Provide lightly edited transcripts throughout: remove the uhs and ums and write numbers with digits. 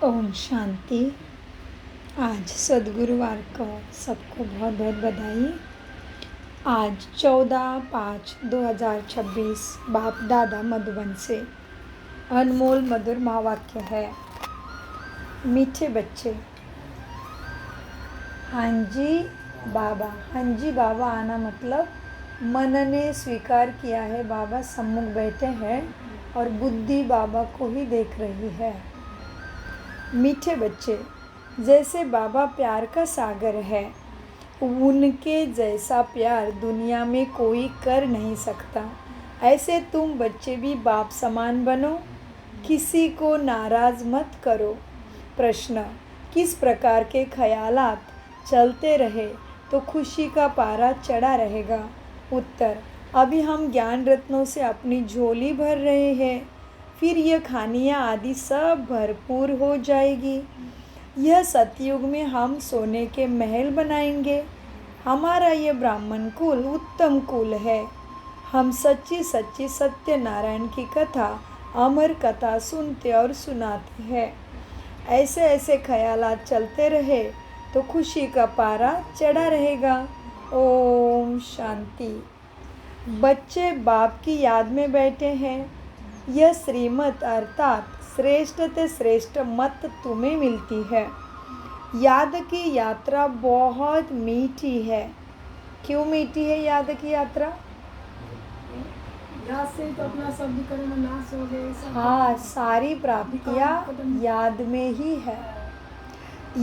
ओम शांति। आज सद्गुरुवार का सबको बहुत बहुत बधाई। आज 14/5/2026 बाप दादा मधुबन से अनमोल मधुर महावाक्य है। मीठे बच्चे, हाँ जी बाबा आना मतलब मन ने स्वीकार किया है। बाबा सम्मुख बैठे हैं और बुद्धि बाबा को ही देख रही है। मीठे बच्चे, जैसे बाबा प्यार का सागर है, उनके जैसा प्यार दुनिया में कोई कर नहीं सकता। ऐसे तुम बच्चे भी बाप समान बनो, किसी को नाराज मत करो। प्रश्न, किस प्रकार के ख्यालात चलते रहे तो खुशी का पारा चढ़ा रहेगा? उत्तर, अभी हम ज्ञान रत्नों से अपनी झोली भर रहे हैं, फिर यह खानियाँ आदि सब भरपूर हो जाएगी। यह सतयुग में हम सोने के महल बनाएंगे। हमारा यह ब्राह्मण कुल उत्तम कुल है। हम सच्ची सच्ची सत्यनारायण की कथा, अमर कथा सुनते और सुनाते हैं। ऐसे ऐसे ख्यालात चलते रहे तो खुशी का पारा चढ़ा रहेगा। ओम शांति। बच्चे बाप की याद में बैठे हैं। यह श्रीमत अर्थात श्रेष्ठ से श्रेष्ठ मत तुम्हें मिलती है। याद की यात्रा बहुत मीठी है। क्यों मीठी है याद की यात्रा? याद से तो अपना सब कर्म नाश हो गए। हाँ, सारी प्राप्तियाँ याद में ही है।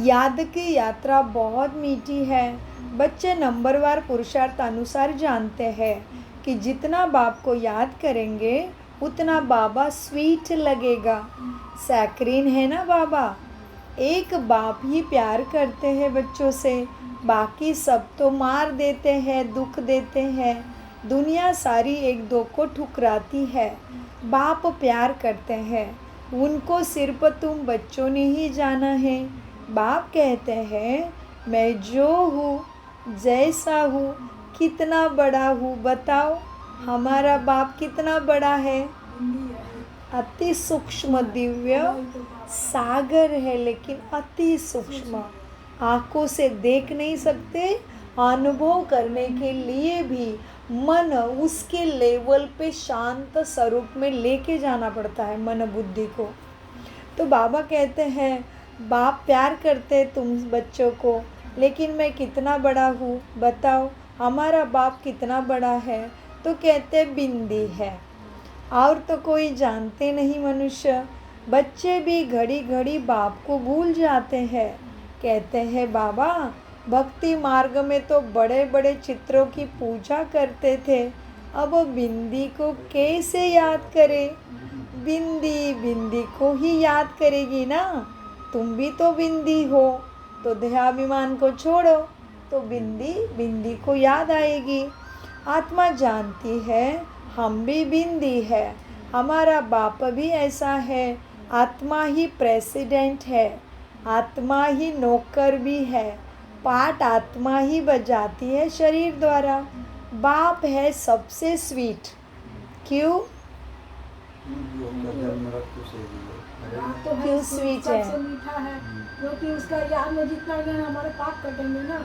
याद की यात्रा बहुत मीठी है। बच्चे नंबरवार पुरुषार्थ अनुसार जानते हैं कि जितना बाप को याद करेंगे उतना बाबा स्वीट लगेगा। सैक्रीन है ना बाबा। एक बाप ही प्यार करते हैं बच्चों से, बाकी सब तो मार देते हैं, दुख देते हैं। दुनिया सारी एक दो को ठुकराती है। बाप प्यार करते हैं, उनको सिर्फ तुम बच्चों ने ही जाना है। बाप कहते हैं, मैं जो हूँ, जैसा हूँ, कितना बड़ा हूँ, बताओ हमारा बाप कितना बड़ा है? अति सूक्ष्म दिव्य सागर है, लेकिन अति सूक्ष्म, आँखों से देख नहीं सकते। अनुभव करने के लिए भी मन उसके लेवल पे शांत स्वरूप में लेके जाना पड़ता है, मन बुद्धि को। तो बाबा कहते हैं, बाप प्यार करते तुम बच्चों को, लेकिन मैं कितना बड़ा हूँ, बताओ हमारा बाप कितना बड़ा है? तो कहते बिंदी है, और तो कोई जानते नहीं मनुष्य। बच्चे भी घड़ी घड़ी बाप को भूल जाते हैं। कहते हैं, बाबा भक्ति मार्ग में तो बड़े बड़े चित्रों की पूजा करते थे, अब बिंदी को कैसे याद करें? बिंदी बिंदी को ही याद करेगी ना। तुम भी तो बिंदी हो, तो देहाभिमान को छोड़ो तो बिंदी बिंदी को याद आएगी। आत्मा जानती है हम भी बिंदी है, हमारा बाप भी ऐसा है। आत्मा ही प्रेसिडेंट है, आत्मा ही नौकर भी है। पाठ आत्मा ही बजाती है शरीर द्वारा। बाप है सबसे स्वीट। क्यों? क्यों स्वीट है? सबसे मीठा है, क्योंकि उसका याद में जितना ज्ञान हमारे पाप कटेंगे ना।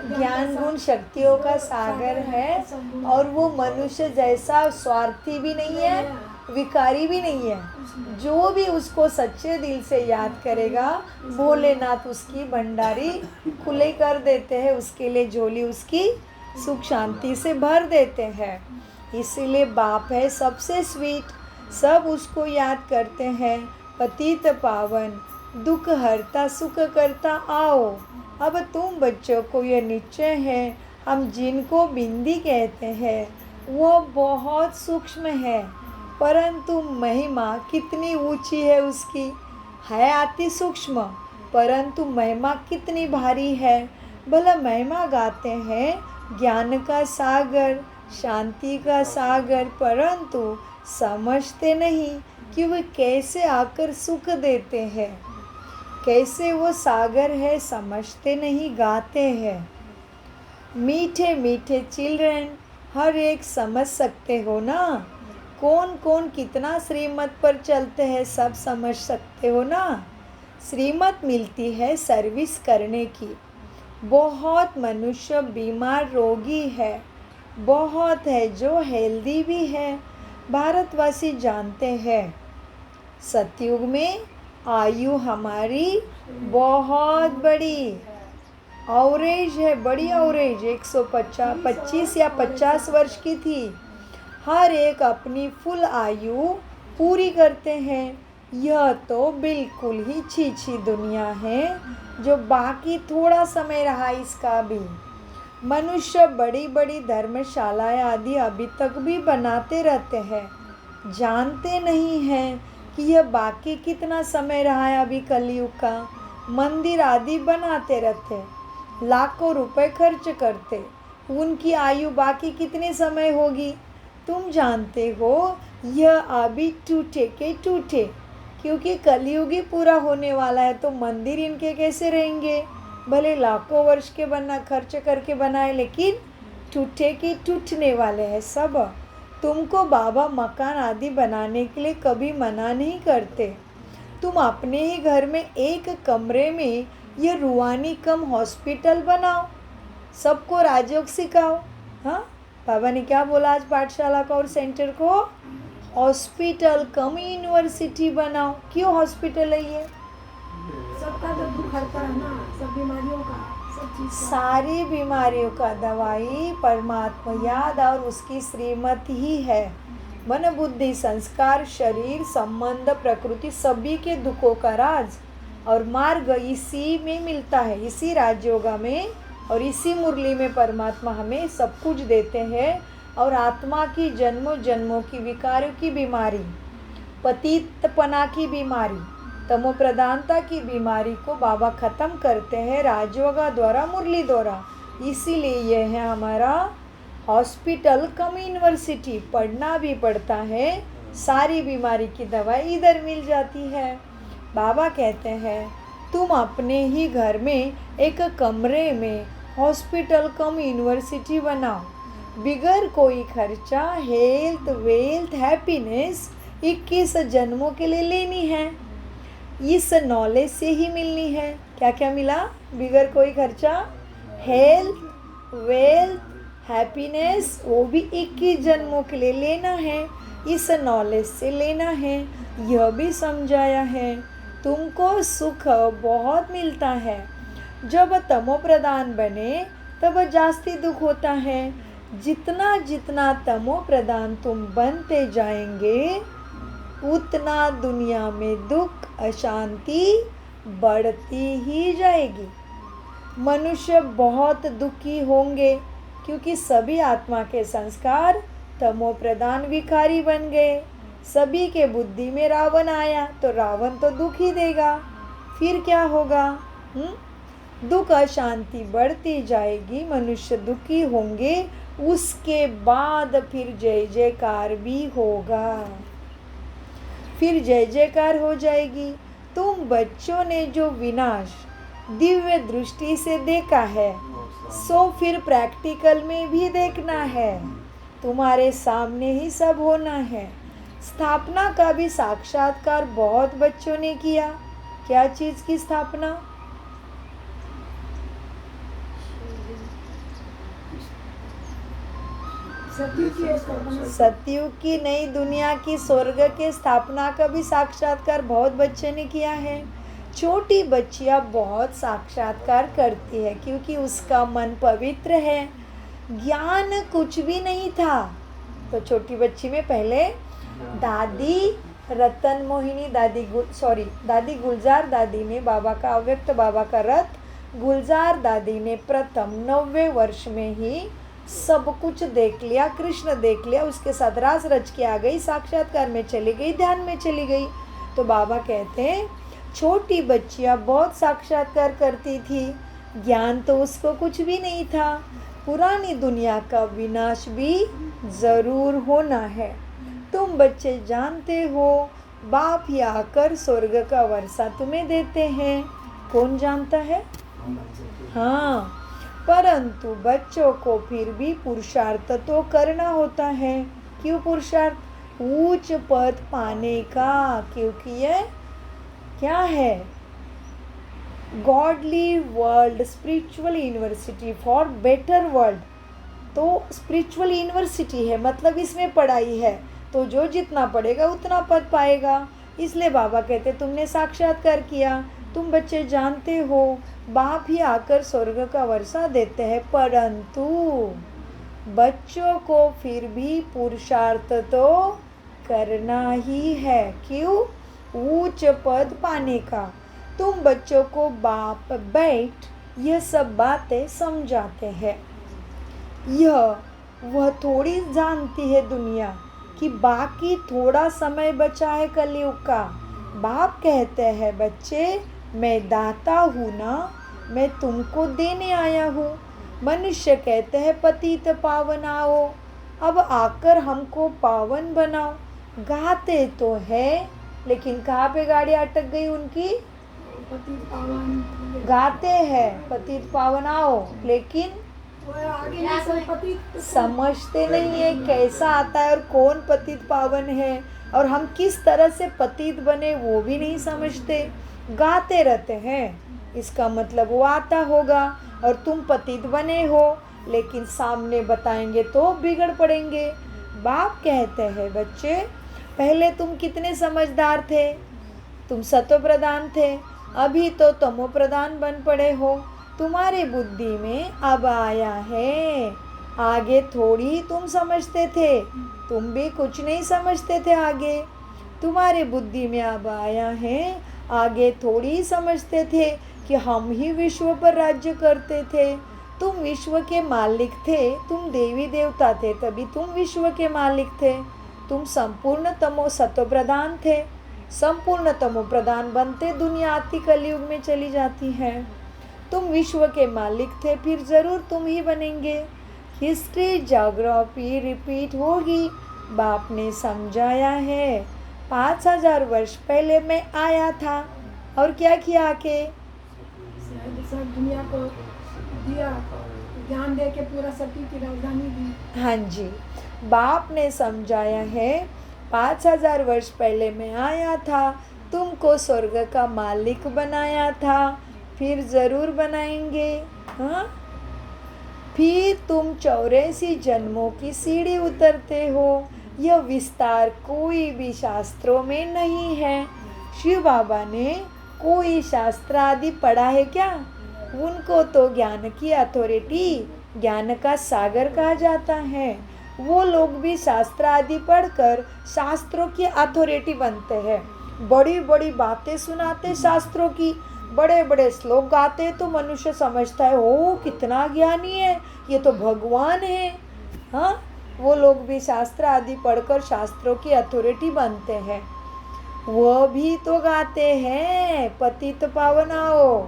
ज्ञान गुण शक्तियों का सागर है, और वो मनुष्य जैसा स्वार्थी भी नहीं है, विकारी भी नहीं है। जो भी उसको सच्चे दिल से याद करेगा, भोलेनाथ उसकी भंडारी खुले कर देते हैं, उसके लिए झोली उसकी सुख शांति से भर देते हैं। इसीलिए बाप है सबसे स्वीट। सब उसको याद करते हैं। पतित पावन, दुख हरता, सुख करता, आओ। अब तुम बच्चों को यह निश्चय है, हम जिनको बिंदी कहते हैं वो बहुत सूक्ष्म है, परंतु महिमा कितनी ऊंची है उसकी। है अति सूक्ष्म, परंतु महिमा कितनी भारी है। भला महिमा गाते हैं ज्ञान का सागर, शांति का सागर, परंतु समझते नहीं कि वे कैसे आकर सुख देते हैं, कैसे वो सागर है, समझते नहीं, गाते हैं। मीठे मीठे चिल्ड्रन, हर एक समझ सकते हो ना। कौन कौन कितना श्रीमत पर चलते हैं सब समझ सकते हो ना। श्रीमत मिलती है सर्विस करने की। बहुत मनुष्य बीमार रोगी है, बहुत है जो हेल्दी भी है। भारतवासी जानते हैं सतयुग में आयु हमारी बहुत बड़ी एवरेज है, बड़ी एवरेज 125 या 50 वर्ष की थी। हर एक अपनी फुल आयु पूरी करते हैं। यह तो बिल्कुल ही छी दुनिया है जो बाकी थोड़ा समय रहा इसका भी। मनुष्य बड़ी बड़ी धर्मशालाएं आदि अभी तक भी बनाते रहते हैं, जानते नहीं हैं कि यह बाकी कितना समय रहा है अभी कलयुग का। मंदिर आदि बनाते रहते, लाखों रुपए खर्च करते, उनकी आयु बाकी कितने समय होगी तुम जानते हो। यह अभी टूटे के टूटे, क्योंकि कलयुग ही पूरा होने वाला है तो मंदिर इनके कैसे रहेंगे। भले लाखों वर्ष के खर्च करके बनाए, लेकिन टूटे के टूटने वाले हैं सब। तुमको बाबा मकान आदि बनाने के लिए कभी मना नहीं करते। तुम अपने ही घर में एक कमरे में ये रूहानी कम हॉस्पिटल बनाओ, सबको राजयोग सिखाओ। हाँ, बाबा ने क्या बोला आज पाठशाला को और सेंटर को? हॉस्पिटल कम यूनिवर्सिटी बनाओ। क्यों हॉस्पिटल है ये? सबका तो दुख हरता है ना, सब बीमारियों का, सब चीज का। सारी बीमारियों का दवाई परमात्मा याद और उसकी श्रीमत ही है। मन बुद्धि संस्कार शरीर संबंध प्रकृति सभी के दुखों का राज और मार्ग इसी में मिलता है, इसी राजयोगा में और इसी मुरली में परमात्मा हमें सब कुछ देते हैं। और आत्मा की जन्मों जन्मों की विकारों की बीमारी, पतितपना की बीमारी, तमो प्रधानता की बीमारी को बाबा ख़त्म करते हैं राजयोगा द्वारा, मुरली द्वारा। इसीलिए यह है हमारा हॉस्पिटल कम यूनिवर्सिटी। पढ़ना भी पड़ता है, सारी बीमारी की दवाई इधर मिल जाती है। बाबा कहते हैं तुम अपने ही घर में एक कमरे में हॉस्पिटल कम यूनिवर्सिटी बनाओ, बिगर कोई खर्चा। हेल्थ वेल्थ हैप्पीनेस 21 जन्मों के लिए लेनी है, इस नॉलेज से ही मिलनी है। क्या क्या मिला? बिगर कोई खर्चा, हेल्थ वेल्थ हैप्पीनेस, वो भी 21 जन्मों के लिए लेना है, इस नॉलेज से लेना है। यह भी समझाया है तुमको सुख बहुत मिलता है। जब तमो प्रधान बने तब जास्ती दुख होता है। जितना जितना तमो प्रधान तुम बनते जाएंगे उतना दुनिया में दुख अशांति बढ़ती ही जाएगी। मनुष्य बहुत दुखी होंगे क्योंकि सभी आत्मा के संस्कार तमो प्रधान विकारी बन गए। सभी के बुद्धि में रावण आया तो रावण तो दुख ही देगा। फिर क्या होगा? दुख अशांति बढ़ती जाएगी, मनुष्य दुखी होंगे, उसके बाद फिर जय जयकार भी होगा, फिर जय जयकार हो जाएगी। तुम बच्चों ने जो विनाश दिव्य दृष्टि से देखा है सो फिर प्रैक्टिकल में भी देखना है। तुम्हारे सामने ही सब होना है। स्थापना का भी साक्षात्कार बहुत बच्चों ने किया। क्या चीज़ की स्थापना? सतयुग की नई दुनिया की स्वर्ग के स्थापना का भी साक्षात्कार बहुत बच्चे ने किया है। छोटी बच्चियां बहुत साक्षात्कार करती है क्योंकि उसका मन पवित्र है। ज्ञान कुछ भी नहीं था तो छोटी बच्ची में पहले दादी रतन मोहिनी दादी गुलजार दादी ने बाबा का अव्यक्त बाबा का रथ गुलजार दादी ने प्रथम 90 वर्ष में ही सब कुछ देख लिया, कृष्ण देख लिया, उसके साथ रास रच के आ गई, साक्षात्कार में चली गई, ध्यान में चली गई। तो बाबा कहते हैं छोटी बच्चियां बहुत साक्षात्कार करती थी, ज्ञान तो उसको कुछ भी नहीं था। पुरानी दुनिया का विनाश भी ज़रूर होना है। तुम बच्चे जानते हो बाप ही आकर स्वर्ग का वर्षा तुम्हें देते हैं। कौन जानता है? हाँ, परंतु बच्चों को फिर भी पुरुषार्थ तो करना होता है। क्यों पुरुषार्थ? ऊंच पद पाने का, क्योंकि ये क्या है, godly world spiritual university for better world. तो स्पिरिचुअल यूनिवर्सिटी है, मतलब इसमें पढ़ाई है, तो जो जितना पढ़ेगा उतना पद पाएगा। इसलिए बाबा कहते तुमने साक्षात्कार किया, तुम बच्चे जानते हो बाप ही आकर स्वर्ग का वर्षा देते हैं, परंतु बच्चों को फिर भी पुरुषार्थ तो करना ही है। क्यों? ऊंच पद पाने का। तुम बच्चों को बाप बैठ यह सब बातें समझाते हैं। यह वह थोड़ी जानती है दुनिया कि बाकी थोड़ा समय बचा है कलयुग का। बाप कहते हैं बच्चे मैं दाता हूँ ना, मैं तुमको देने आया हूँ। मनुष्य कहते हैं पतित पावन आओ, अब आकर हमको पावन बनाओ। गाते तो है, लेकिन कहाँ पे गाड़ी अटक गई उनकी? पतित पावन गाते हैं पतित पावन आओ, लेकिन वो आगे नहीं सब पतित समझते नहीं है कैसा आता है और कौन पतित पावन है, और हम किस तरह से पतित बने वो भी नहीं समझते। गाते रहते हैं, इसका मतलब वो आता होगा और तुम पतित बने हो, लेकिन सामने बताएंगे तो बिगड़ पड़ेंगे। बाप कहते हैं बच्चे पहले तुम कितने समझदार थे, तुम सतो प्रधान थे, अभी तो तमो प्रधान बन पड़े हो। तुम्हारे बुद्धि में अब आया है, आगे थोड़ी तुम समझते थे, तुम भी कुछ नहीं समझते थे आगे। तुम्हारे बुद्धि में अब आया है, आगे थोड़ी समझते थे कि हम ही विश्व पर राज्य करते थे। तुम विश्व के मालिक थे, तुम देवी देवता थे, तभी तुम विश्व के मालिक थे। तुम संपूर्ण तमो सतो प्रधान थे, संपूर्ण तमो प्रधान बनते दुनिया आती कलयुग में चली जाती है। तुम विश्व के मालिक थे, फिर जरूर तुम ही बनेंगे। हिस्ट्री ज्योग्राफी रिपीट होगी। बाप ने समझाया है 5000 वर्ष पहले मैं आया था और क्या किया आके? सब दुनिया को दिया, ज्ञान दे के पूरा सती की राजधानी दी। हाँ जी, बाप ने समझाया है 5000 वर्ष पहले मैं आया था, तुमको स्वर्ग का मालिक बनाया था, फिर ज़रूर बनाएंगे। हाँ, फिर तुम 84 जन्मों की सीढ़ी उतरते हो। यह विस्तार कोई भी शास्त्रों में नहीं है। शिव बाबा ने कोई शास्त्र आदि पढ़ा है क्या? उनको तो ज्ञान की अथॉरिटी, ज्ञान का सागर कहा जाता है। वो लोग भी शास्त्र आदि पढ़कर शास्त्रों की अथॉरिटी बनते हैं, बड़ी बड़ी बातें सुनाते शास्त्रों की, बड़े बड़े श्लोक गाते, तो मनुष्य समझता है ओ कितना ज्ञानी है, ये तो भगवान है। हाँ, वो लोग भी शास्त्र आदि पढ़कर शास्त्रों की अथॉरिटी बनते हैं। वो भी तो गाते हैं पतित पावन आओ।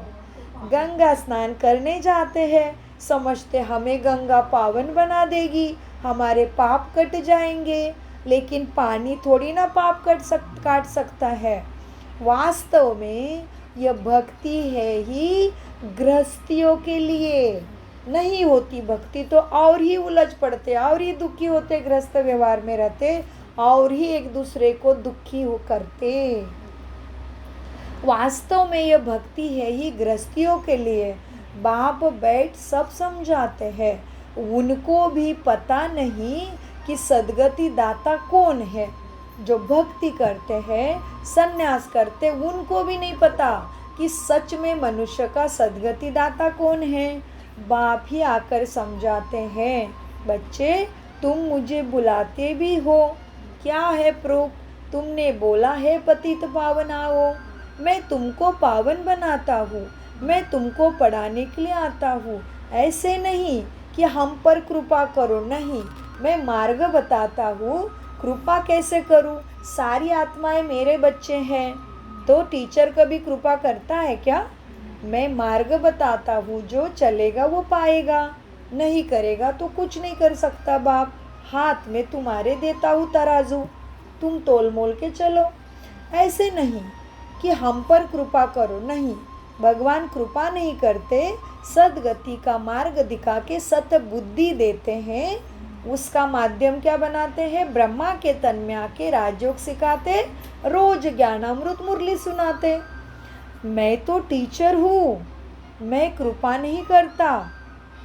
गंगा स्नान करने जाते हैं, समझते हमें गंगा पावन बना देगी, हमारे पाप कट जाएंगे, लेकिन पानी थोड़ी ना पाप काट सकता है। वास्तव में यह भक्ति है ही गृहस्थियों के लिए, नहीं होती भक्ति तो और ही उलझ पड़ते, और ही दुखी होते, गृहस्थ व्यवहार में रहते और ही एक दूसरे को दुखी हो करते। वास्तव में यह भक्ति है ही गृहस्थियों के लिए। बाप बैठ सब समझाते हैं, उनको भी पता नहीं कि सद्गति दाता कौन है। जो भक्ति करते हैं, संन्यास करते, उनको भी नहीं पता कि सच में मनुष्य का सद्गति दाता कौन है। बाप ही आकर समझाते हैं बच्चे तुम मुझे बुलाते भी हो, क्या है प्रूफ? तुमने बोला है पतित पावन आओ, मैं तुमको पावन बनाता हूँ, मैं तुमको पढ़ाने के लिए आता हूँ। ऐसे नहीं कि हम पर कृपा करो, नहीं, मैं मार्ग बताता हूँ। कृपा कैसे करूँ? सारी आत्माएं मेरे बच्चे हैं, तो टीचर कभी कृपा करता है क्या? मैं मार्ग बताता हूँ, जो चलेगा वो पाएगा, नहीं करेगा तो कुछ नहीं कर सकता। बाप हाथ में तुम्हारे देता हूँ तराजू, तुम तोल मोल के चलो। ऐसे नहीं कि हम पर कृपा करो, नहीं, भगवान कृपा नहीं करते, सद्गति का मार्ग दिखा के सत बुद्धि देते हैं। उसका माध्यम क्या बनाते हैं? ब्रह्मा के तन में आके राजयोग सिखाते, रोज ज्ञानामृत मुरली सुनाते। मैं तो टीचर हूँ, मैं कृपा नहीं करता।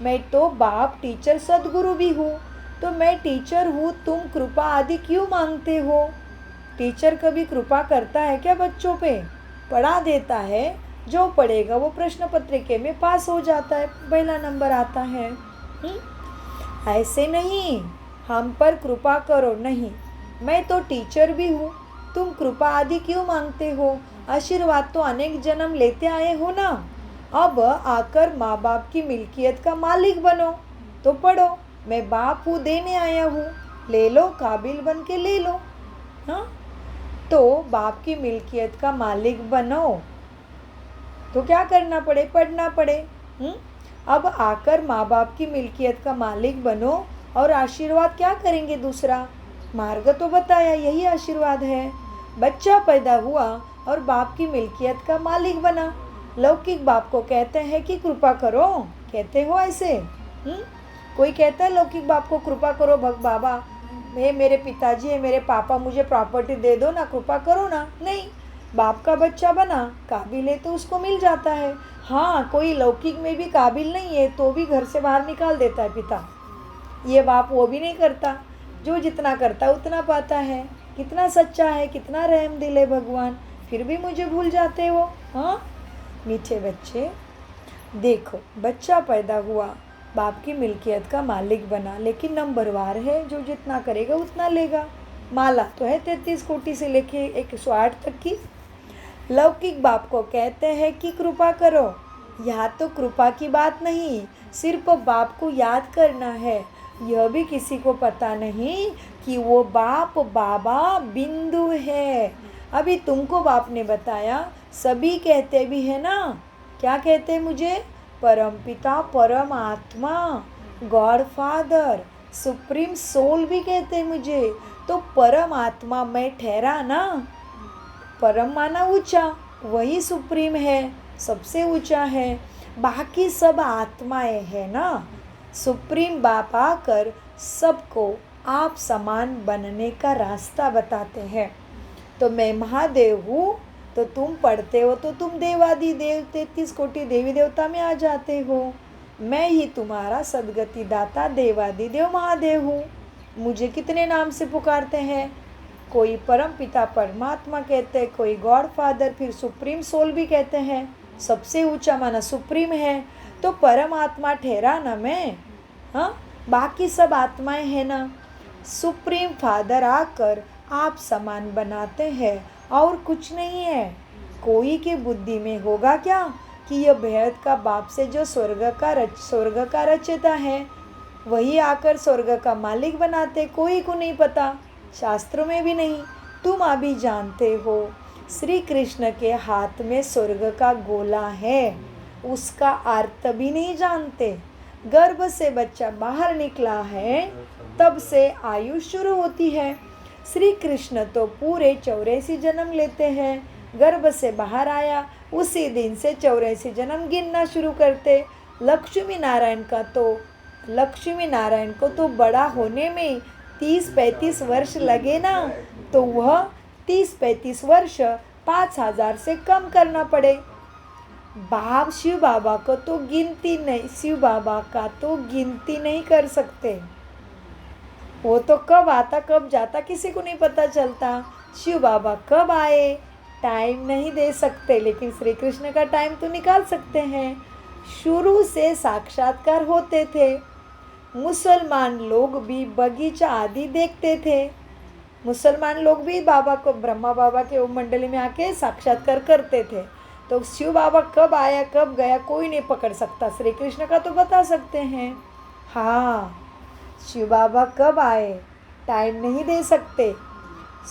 मैं तो बाप, टीचर, सदगुरु भी हूँ। तो मैं टीचर हूँ, तुम कृपा आदि क्यों मांगते हो? टीचर कभी कृपा करता है क्या बच्चों पे? पढ़ा देता है, जो पढ़ेगा वो प्रश्न पत्रिका में पास हो जाता है, पहला नंबर आता है। ऐसे नहीं, हम पर कृपा करो, नहीं। मैं तो टीचर भी हूँ, तुम कृपा आदि क्यों मांगते हो? आशीर्वाद तो अनेक जन्म लेते आए हो ना। अब आकर माँ बाप की मिल्कियत का मालिक बनो। तो पढ़ो, मैं बाप हूँ, देने आया हूँ, ले लो, काबिल बन के ले लो। हाँ, तो बाप की मिल्कियत का मालिक बनो तो क्या करना पड़े? पढ़ना पड़े। अब आकर माँ बाप की मिल्कियत का मालिक बनो और आशीर्वाद क्या करेंगे? दूसरा मार्ग तो बताया, यही आशीर्वाद है। बच्चा पैदा हुआ और बाप की मिल्कियत का मालिक बना। लौकिक बाप को कहते हैं कि कृपा करो, कहते हो ऐसे? कोई कहता है लौकिक बाप को कृपा करो, बाबा मेरे पिताजी है, मेरे पापा, मुझे प्रॉपर्टी दे दो ना, कृपा करो ना? नहीं, बाप का बच्चा बना, काबिल है तो उसको मिल जाता है। हाँ, कोई लौकिक में भी काबिल नहीं है तो भी घर से बाहर निकाल देता है पिता। ये बाप वो भी नहीं करता, जो जितना करता है उतना पाता है। कितना सच्चा है, कितना रहम दिल है भगवान, फिर भी मुझे भूल जाते हो। हाँ मीठे बच्चे, देखो बच्चा पैदा हुआ, बाप की मिल्कियत का मालिक बना, लेकिन नंबरवार है, जो जितना करेगा उतना लेगा। माला तो है 33 कोटि से लेके 108 तक की। लौकिक बाप को कहते हैं कि कृपा करो। यहाँ तो कृपा की बात नहीं, सिर्फ बाप को याद करना है। यह भी किसी को पता नहीं कि वो बाप बाबा बिंदु है। अभी तुमको बाप ने बताया, सभी कहते भी है ना, क्या कहते हैं मुझे? परमपिता, परम आत्मा, गॉड फादर, सुप्रीम सोल भी कहते हैं मुझे। तो परम आत्मा मैं ठहरा ना, परम माना ऊंचा, वही सुप्रीम है, सबसे ऊंचा है। बाकी सब आत्माएं है ना। सुप्रीम बाप आकर सबको आप समान बनने का रास्ता बताते हैं। तो मैं महादेव हूँ, तो तुम पढ़ते हो तो तुम देवादि देव 33 कोटि देवी देवता में आ जाते हो। मैं ही तुम्हारा सदगति दाता देवादि देव महादेव हूँ। मुझे कितने नाम से पुकारते हैं? कोई परम पिता परमात्मा कहते हैं, कोई गॉड फादर, फिर सुप्रीम सोल भी कहते हैं। सबसे ऊंचा माना सुप्रीम है, तो परमात्मा ठहरा ना मैं। हाँ, बाकी सब आत्माएं हैं ना। सुप्रीम फादर आकर आप समान बनाते हैं और कुछ नहीं है। कोई की बुद्धि में होगा क्या कि यह बेहद का बाप से जो स्वर्ग का रचयिता है, वही आकर स्वर्ग का मालिक बनाते? कोई को नहीं पता, शास्त्रों में भी नहीं। तुम अभी जानते हो, श्री कृष्ण के हाथ में स्वर्ग का गोला है, उसका अर्थ भी नहीं जानते। गर्भ से बच्चा बाहर निकला है, तब से आयु शुरू होती है। श्री कृष्ण तो पूरे 84 जन्म लेते हैं। गर्भ से बाहर आया, उसी दिन से 84 जन्म गिनना शुरू करते। लक्ष्मी नारायण को तो बड़ा होने में 30-35 वर्ष लगे ना, तो वह 30-35 वर्ष 5000 से कम करना पड़े। शिव बाबा को तो गिनती नहीं, शिव बाबा का तो गिनती नहीं कर सकते। वो तो कब आता कब जाता किसी को नहीं पता चलता। शिव बाबा कब आए टाइम नहीं दे सकते, लेकिन श्री कृष्ण का टाइम तो निकाल सकते हैं। शुरू से साक्षात्कार होते थे। मुसलमान लोग भी बगीचा आदि देखते थे। मुसलमान लोग भी बाबा को, ब्रह्मा बाबा के ओम मंडली में आके साक्षात्कार करते थे। तो शिव बाबा कब आया कब गया कोई नहीं पकड़ सकता, श्री कृष्ण का तो बता सकते हैं। हाँ, शिव बाबा कब आए टाइम नहीं दे सकते।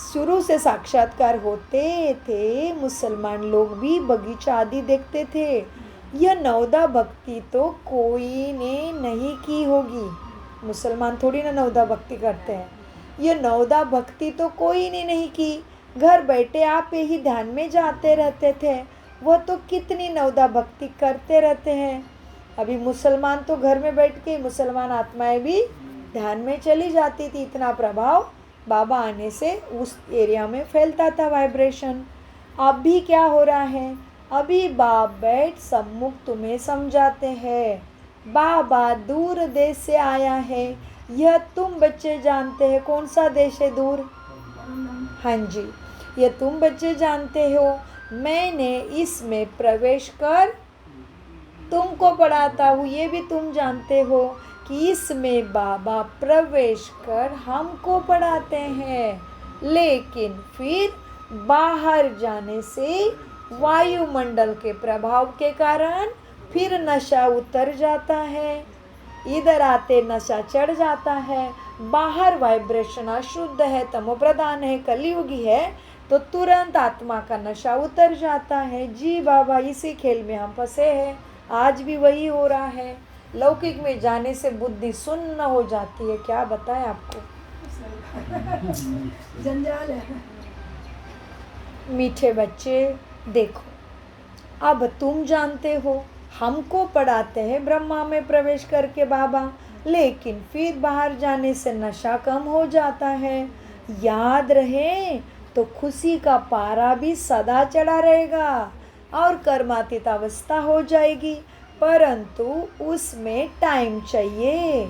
शुरू से साक्षात्कार होते थे। मुसलमान लोग भी बगीचा आदि देखते थे। यह नवदा भक्ति तो कोई ने नहीं की होगी। मुसलमान थोड़ी ना नवदा भक्ति करते हैं। यह नवदा भक्ति तो कोई ने नहीं की। घर बैठे आप ही ध्यान में जाते रहते थे। वह तो कितनी नवदा भक्ति करते रहते हैं। अभी मुसलमान तो घर में बैठ के, मुसलमान आत्माएं भी ध्यान में चली जाती थी। इतना प्रभाव बाबा आने से उस एरिया में फैलता था वाइब्रेशन। अभी क्या हो रहा है, अभी बाप बैठ सम्मुख तुम्हें समझाते हैं। बाबा दूर देश से आया है, यह तुम बच्चे जानते हैं। कौन सा देश है दूर? हाँ जी, ये तुम बच्चे जानते हो। मैंने इसमें प्रवेश कर तुमको पढ़ाता हूँ, ये भी तुम जानते हो कि इसमें बाबा प्रवेश कर हमको पढ़ाते हैं। लेकिन फिर बाहर जाने से वायुमंडल के प्रभाव के कारण फिर नशा उतर जाता है, इधर आते नशा चढ़ जाता है। बाहर वाइब्रेशन अशुद्ध है, तमोप्रधान है, कलयुगी है, तो तुरंत आत्मा का नशा उतर जाता है। जी बाबा, इसी खेल में हम फंसे हैं। आज भी वही हो रहा है। लौकिक में जाने से बुद्धि सुन्न हो जाती है। क्या बताएं आपको, जंजाल है। मीठे बच्चे देखो, अब तुम जानते हो हमको पढ़ाते हैं ब्रह्मा में प्रवेश करके बाबा, लेकिन फिर बाहर जाने से नशा कम हो जाता है। याद रहे तो खुशी का पारा भी सदा चढ़ा रहेगा और कर्मातीत अवस्था हो जाएगी, परंतु उसमें टाइम चाहिए।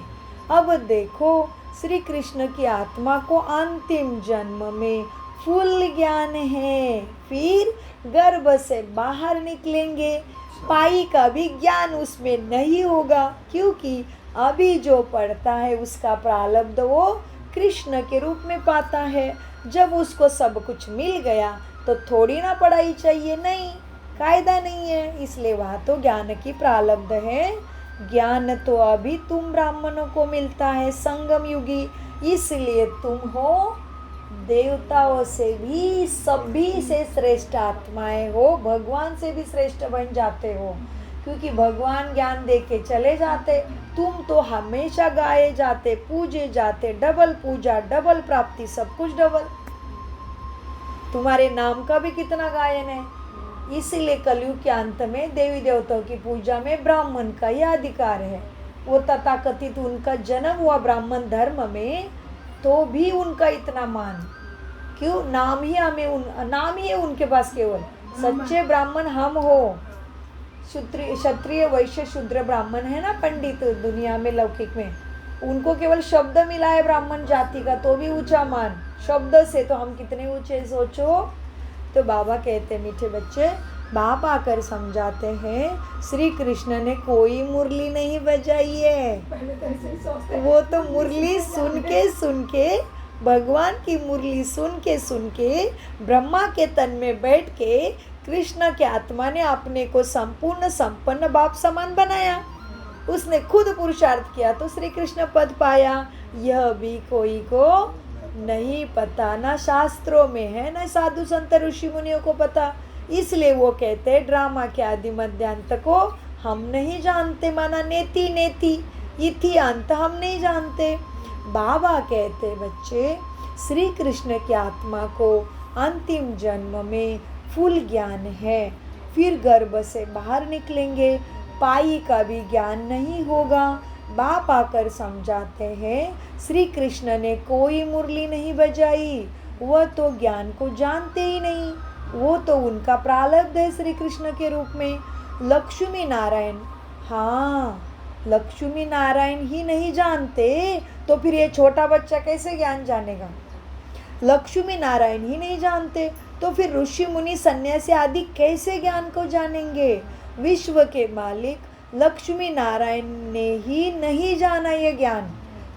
अब देखो, श्री कृष्ण की आत्मा को अंतिम जन्म में फुल ज्ञान है, फिर गर्भ से बाहर निकलेंगे, पाई का भी ज्ञान उसमें नहीं होगा, क्योंकि अभी जो पढ़ता है उसका प्रारब्ध वो कृष्ण के रूप में पाता है। जब उसको सब कुछ मिल गया तो थोड़ी ना पढ़ाई चाहिए, नहीं, कायदा नहीं है, इसलिए वहाँ तो ज्ञान की प्रारब्ध है। ज्ञान तो अभी तुम ब्राह्मणों को मिलता है संगम युगी, इसलिए तुम हो देवताओं से भी, सभी से श्रेष्ठ आत्माएं हो, भगवान से भी श्रेष्ठ बन जाते हो, क्योंकि भगवान ज्ञान दे के चले जाते। तुम तो हमेशा गाए जाते, पूजे जाते, डबल पूजा, डबल प्राप्ति, सब कुछ डबल। तुम्हारे नाम का भी कितना गायन है। इसीलिए कलयुग के अंत में देवी देवताओं की पूजा में ब्राह्मण का ही अधिकार है। वो तथाकथित उनका जन्म हुआ ब्राह्मण धर्म में, तो भी उनका इतना मान क्यों? नाम ही नाम ही है उनके पास केवल। सच्चे ब्राह्मण हम हो, क्षत्रिय वैश्य शूद्र ब्राह्मण है ना पंडित दुनिया में लौकिक में, उनको केवल शब्द मिला है ब्राह्मण जाति का, तो भी ऊंचा मान। शब्द से तो हम कितने ऊंचे, सोचो। तो बाबा कहते मीठे बच्चे, बाप आकर समझाते हैं श्री कृष्ण ने कोई मुरली नहीं बजाई है। पहले तो ऐसे ही सोचते वो तो मुरली सुन के भगवान की मुरली सुन के ब्रह्मा के तन में बैठ के कृष्ण के आत्मा ने अपने को संपूर्ण संपन्न बाप समान बनाया। उसने खुद पुरुषार्थ किया तो श्री कृष्ण पद पाया। यह भी कोई को नहीं पता, ना शास्त्रों में है, ना साधु संत ऋषि मुनियों को पता। इसलिए वो कहते हैं ड्रामा के आदि मध्यांत को हम नहीं जानते, माना नेति नेति इति अंत हम नहीं जानते। बाबा कहते बच्चे, श्री कृष्ण की आत्मा को अंतिम जन्म में फुल ज्ञान है, फिर गर्भ से बाहर निकलेंगे, पाई का भी ज्ञान नहीं होगा। बाप आकर समझाते हैं श्री कृष्ण ने कोई मुरली नहीं बजाई, वह तो ज्ञान को जानते ही नहीं, वो तो उनका प्रारब्ध है श्री कृष्ण के रूप में। लक्ष्मी नारायण, हाँ, लक्ष्मी नारायण ही नहीं जानते तो फिर ये छोटा बच्चा कैसे ज्ञान जानेगा। लक्ष्मी नारायण ही नहीं जानते तो फिर ऋषि मुनि सन्यासी आदि कैसे ज्ञान को जानेंगे। विश्व के मालिक लक्ष्मी नारायण ने ही नहीं जाना ये ज्ञान,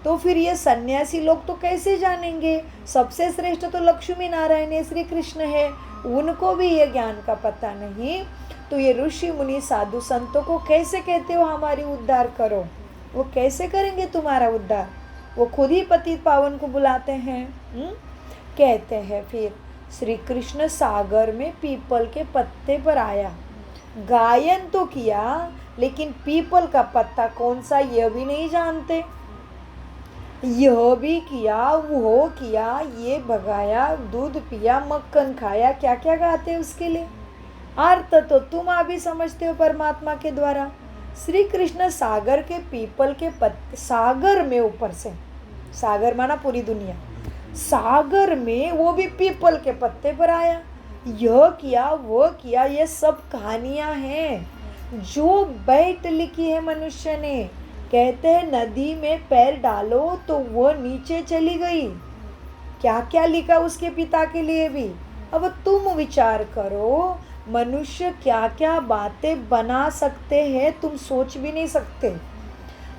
तो फिर ये सन्यासी लोग तो कैसे जानेंगे। सबसे श्रेष्ठ तो लक्ष्मी नारायण है, श्री कृष्ण है, उनको भी ये ज्ञान का पता नहीं, तो ये ऋषि मुनि साधु संतों को कैसे कहते हो हमारी उद्धार करो। वो कैसे करेंगे तुम्हारा उद्धार, वो खुद ही पतित पावन को बुलाते हैं। कहते हैं फिर श्री कृष्ण सागर में पीपल के पत्ते पर आया, गायन तो किया लेकिन पीपल का पत्ता कौन सा यह भी नहीं जानते। यह भी किया, वो किया, ये भगाया, दूध पिया, मक्खन खाया, क्या क्या गाते उसके लिए। अर्थ तो तुम अभी समझते हो परमात्मा के द्वारा। श्री कृष्ण सागर के पीपल के पत्ते, सागर में ऊपर से सागर माना पूरी दुनिया। सागर में वो भी पीपल के पत्ते पर आया, यह किया वो किया, ये सब कहानियां हैं जो बैठ लिखी है मनुष्य ने। कहते हैं नदी में पैर डालो तो वो नीचे चली गई। क्या क्या लिखा उसके पिता के लिए भी। अब तुम विचार करो, मनुष्य क्या क्या बातें बना सकते हैं, तुम सोच भी नहीं सकते।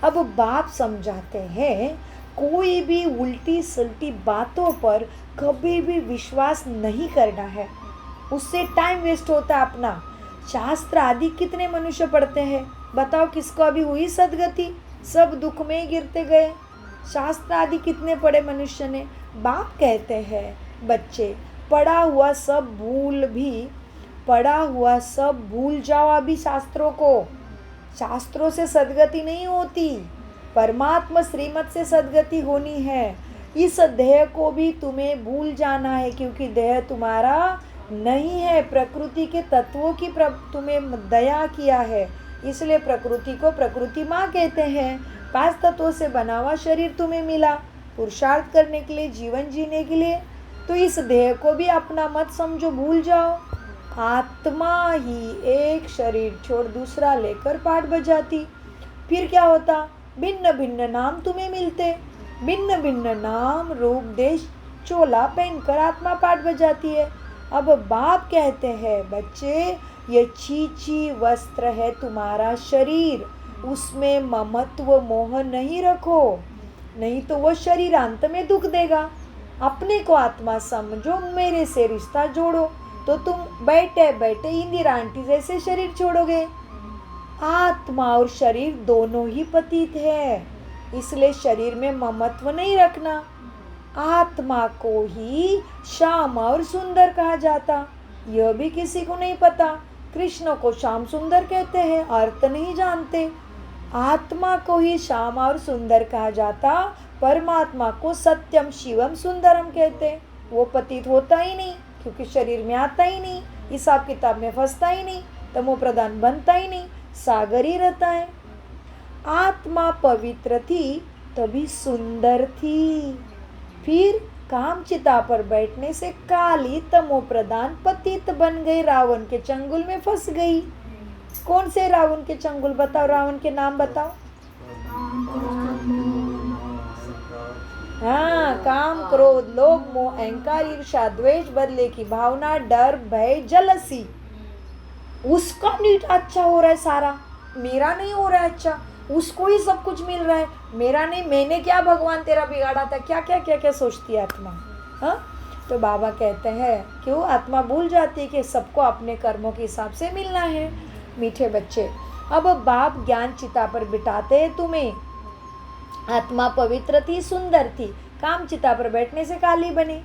अब बाप समझाते हैं, कोई भी उल्टी सल्टी बातों पर कभी भी विश्वास नहीं करना है, उससे टाइम वेस्ट होता है अपना। शास्त्र आदि कितने मनुष्य पढ़ते हैं, बताओ किसको अभी हुई सदगति? सब दुख में ही गिरते गए। शास्त्र आदि कितने पढ़े मनुष्य ने। बाप कहते हैं, बच्चे पढ़ा हुआ सब भूल जाओ अभी शास्त्रों को। शास्त्रों से सदगति नहीं होती, परमात्मा श्रीमत से सदगति होनी है। इस देह को भी तुम्हें भूल जाना है, क्योंकि देह तुम्हारा नहीं है, प्रकृति के तत्वों की तुम्हें दया किया है, इसलिए प्रकृति को प्रकृति माँ कहते हैं। 5 तत्वों से बना हुआ शरीर तुम्हें मिला पुरुषार्थ करने के लिए, जीवन जीने के लिए। तो इस देह को भी अपना मत समझो, भूल जाओ। आत्मा ही एक शरीर छोड़ दूसरा लेकर पाठ बजाती। फिर क्या होता? भिन्न भिन्न नाम तुम्हें मिलते, भिन्न भिन्न नाम रूप देश चोला पहनकर आत्मा पाठ बजाती है। अब बाप कहते हैं, बच्चे ये चीची वस्त्र है तुम्हारा शरीर, उसमें ममत्व मोह नहीं रखो, नहीं तो वो शरीर अंत में दुख देगा। अपने को आत्मा समझो, मेरे से रिश्ता जोड़ो, तो तुम बैठे बैठे इंदिरा आंटी जैसे शरीर छोड़ोगे। आत्मा और शरीर दोनों ही पतित है, इसलिए शरीर में ममत्व नहीं रखना। आत्मा को ही श्याम और सुंदर कहा जाता, यह भी किसी को नहीं पता। कृष्ण को श्याम सुंदर कहते हैं, अर्थ नहीं जानते। आत्मा को ही श्याम और सुंदर कहा जाता, परमात्मा को सत्यम शिवम सुंदरम कहते। वो पतित होता ही नहीं, क्योंकि शरीर में आता ही नहीं, हिसाब किताब में फंसता ही नहीं, तमो प्रधान बनता ही नहीं, सागर ही रहता है। आत्मा पवित्र थी तभी सुंदर थी, फिर काम चिता पर बैठने से काली तमो प्रधान पतित बन गई, रावण के चंगुल में फंस गई। कौन से रावण के चंगुल? बताओ, रावण के नाम बताओ। हाँ, काम क्रोध लोभ मोह अहंकार ईर्ष्या द्वेष बदले की भावना डर भय जलसी। उसका नीट अच्छा हो रहा है सारा, मेरा नहीं हो रहा है अच्छा, उसको ही सब कुछ मिल रहा है, मेरा नहीं, मैंने क्या भगवान तेरा बिगाड़ा था, क्या क्या क्या क्या सोचती है आत्मा। हाँ, तो बाबा कहते हैं क्यों आत्मा भूल जाती है कि सबको अपने कर्मों के हिसाब से मिलना है। मीठे बच्चे, अब बाप ज्ञान चिता पर बिठाते हैं तुम्हें। आत्मा पवित्र थी, सुंदर थी, काम चिता पर बैठने से काली बनी।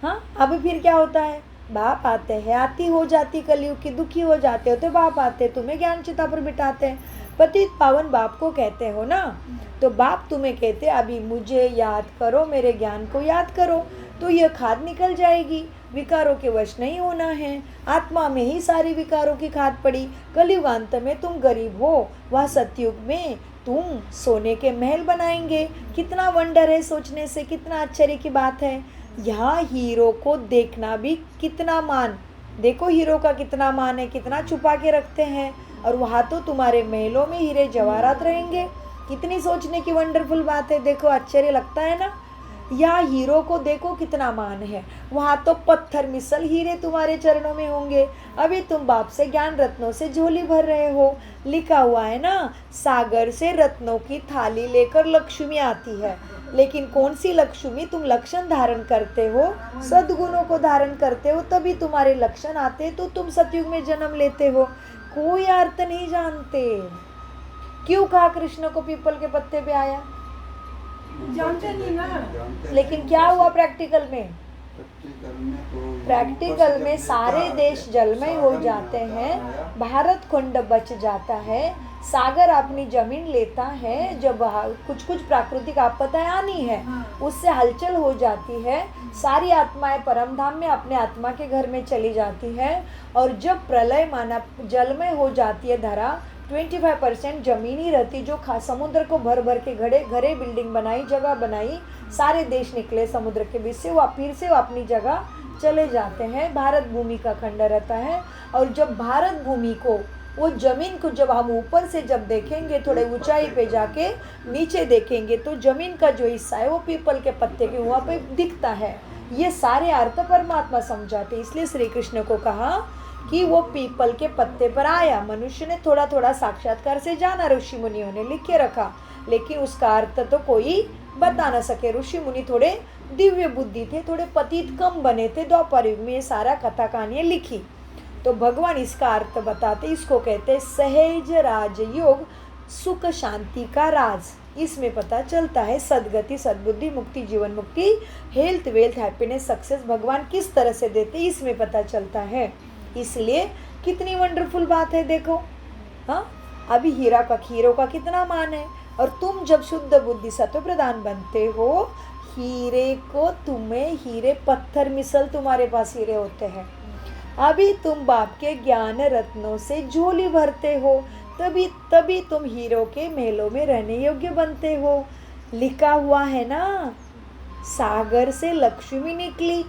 हाँ, अब फिर क्या होता है? बाप आते हैं, आती हो जाती कलयुग की, दुखी हो जाते हो तो बाप आते तुम्हें ज्ञान चिता पर बिठाते हैं। पतित पावन बाप को कहते हो ना, तो बाप तुम्हें कहते अभी मुझे याद करो, मेरे ज्ञान को याद करो, तो यह खाद निकल जाएगी। विकारों के वश नहीं होना है, आत्मा में ही सारी विकारों की खाद पड़ी। कलयुग अंत में तुम गरीब हो, वह सतयुग में तुम सोने के महल बनाएंगे। कितना वंडर है, सोचने से कितना आश्चर्य की बात है। यहाँ हीरो को देखना भी कितना मान, देखो हीरो का कितना मान है, कितना छुपा के रखते हैं, और वहाँ तो तुम्हारे महलों में हीरे जवाहरात रहेंगे। कितनी सोचने की वंडरफुल बात है, देखो आश्चर्य लगता है ना। या हीरो को देखो कितना मान है, वहाँ तो पत्थर मिसल हीरे तुम्हारे चरणों में होंगे। अभी तुम बाप से ज्ञान रत्नों से झोली भर रहे हो। लिखा हुआ है ना, सागर से रत्नों की थाली लेकर लक्ष्मी आती है, लेकिन कौन सी लक्ष्मी? तुम लक्षण धारण करते हो, सद्गुणों को धारण करते हो, तभी तुम्हारे लक्षण आते, तो तुम सतयुग में जन्म लेते हो। कोई अर्थ नहीं जानते। क्यों कहा कृष्ण को पीपल के पत्ते पे आया? जानते नहीं ना। लेकिन क्या हुआ प्रैक्टिकल में? प्रैक्टिकल में सारे देश जलमय हो जाते हैं, भारत खंड बच जाता है, सागर अपनी जमीन लेता है। जब कुछ कुछ प्राकृतिक आपदाएं आनी है, उससे हलचल हो जाती है, सारी आत्माएं परम धाम में अपने आत्मा के घर में चली जाती है। और जब प्रलय माना जलमय हो जाती है धरा, 25% जमीन ही रहती, जो समुद्र को भर भर के घरे बिल्डिंग बनाई, जगह बनाई, सारे देश निकले समुद्र के बीच से, वो फिर से वो अपनी जगह चले जाते हैं। भारत भूमि का खंड रहता है। और जब भारत भूमि को, वो ज़मीन को जब हम ऊपर से जब देखेंगे, थोड़े ऊंचाई पे जाके नीचे देखेंगे, तो ज़मीन का जो हिस्सा है वो पीपल के पत्ते के वहाँ पे दिखता है। ये सारे अर्थ परमात्मा समझाते, इसलिए श्री कृष्ण को कहा कि वो पीपल के पत्ते पर आया। मनुष्य ने थोड़ा थोड़ा साक्षात्कार से जाना, ऋषि मुनियों ने लिख के रखा, लेकिन उसका अर्थ तो कोई बता ना सके। ऋषि मुनि थोड़े दिव्य बुद्धि थे, थोड़े पतित कम बने थे, द्वापर युग में ये सारा कथा कहानियाँ लिखी। तो भगवान इसका अर्थ बताते, इसको कहते सहज राजयोग, सुख शांति का राज। इसमें पता चलता है सदगति, सद्बुद्धि, मुक्ति, जीवन मुक्ति, हेल्थ, वेल्थ, हैप्पीनेस, सक्सेस भगवान किस तरह से देते, इसमें पता चलता है। इसलिए कितनी वंडरफुल बात है, देखो। हाँ, अभी हीरो का कितना मान है, और तुम जब शुद्ध बुद्धि सत्व प्रधान बनते हो, हीरे को, तुम्हें हीरे पत्थर मिसल तुम्हारे पास हीरे होते हैं। अभी तुम बाप के ज्ञान रत्नों से झोली भरते हो, तभी तुम हीरो के महलों में रहने योग्य बनते हो। लिखा हुआ है ना, सागर से लक्ष्मी निकली,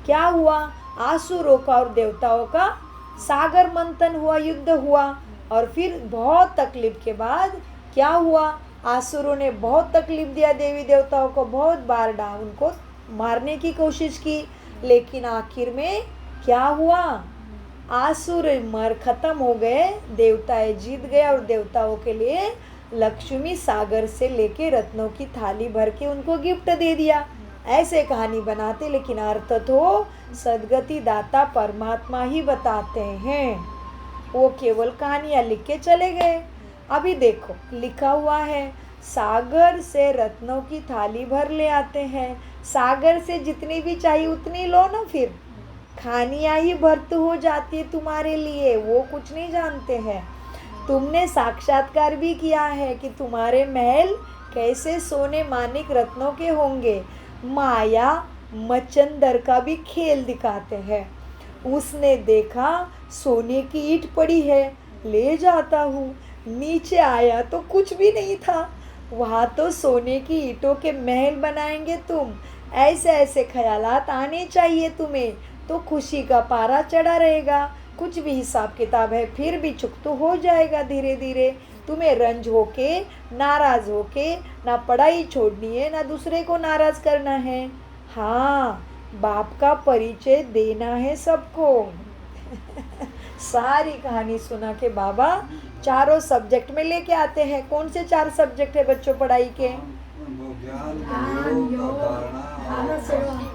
क्या हुआ, आसुरों का और देवताओं का सागर मंथन हुआ, युद्ध हुआ, और फिर बहुत तकलीफ के बाद क्या हुआ, आसुरों ने बहुत तकलीफ दिया देवी देवताओं को, बहुत बार उनको मारने की कोशिश की, लेकिन आखिर में क्या हुआ, आसुर खत्म हो गए, देवताएं जीत गए, और देवताओं के लिए लक्ष्मी सागर से लेके रत्नों की थाली भर के उनको गिफ्ट दे दिया। ऐसे कहानी बनाते, लेकिन अर्थ तो सदगति दाता परमात्मा ही बताते हैं। वो केवल कहानियाँ लिख के चले गए। अभी देखो लिखा हुआ है, सागर से रत्नों की थाली भर ले आते हैं। सागर से जितनी भी चाहिए उतनी लो ना, फिर खानियाँ ही भर्त हो जाती है तुम्हारे लिए, वो कुछ नहीं जानते हैं। तुमने साक्षात्कार भी किया है कि तुम्हारे महल कैसे सोने मानिक रत्नों के होंगे। माया मचंदर का भी खेल दिखाते हैं। उसने देखा सोने की ईंट पड़ी है, ले जाता हूँ, नीचे आया तो कुछ भी नहीं था, वहाँ तो सोने की ईंटों के महल बनाएंगे तुम। ऐसे ऐसे ख्यालात आने चाहिए तुम्हें, तो खुशी का पारा चढ़ा रहेगा। कुछ भी हिसाब किताब है फिर भी चुक तो हो जाएगा धीरे धीरे। तुम्हें रंज होके, नाराज़ होके ना पढ़ाई छोड़नी है, ना दूसरे को नाराज़ करना है। हाँ, बाप का परिचय देना है सबको। सारी कहानी सुना के बाबा चारों सब्जेक्ट में लेके आते हैं। कौन से 4 सब्जेक्ट है बच्चों पढ़ाई के?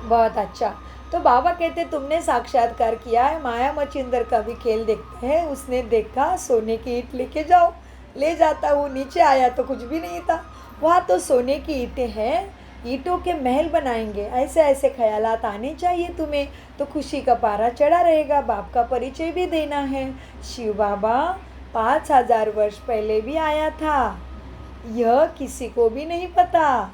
बहुत अच्छा। तो बाबा कहते तुमने साक्षात्कार किया है, माया मचिंदर का भी खेल देखते हैं। उसने देखा सोने की ईंट लेके जाओ, ले जाता हूँ, नीचे आया तो कुछ भी नहीं था, वहाँ तो सोने की ईंटें हैं, ईंटों के महल बनाएंगे। ऐसे ऐसे ख्यालात आने चाहिए तुम्हें, तो खुशी का पारा चढ़ा रहेगा। बाप का परिचय भी देना है। शिव बाबा 5000 वर्ष पहले भी आया था, यह किसी को भी नहीं पता,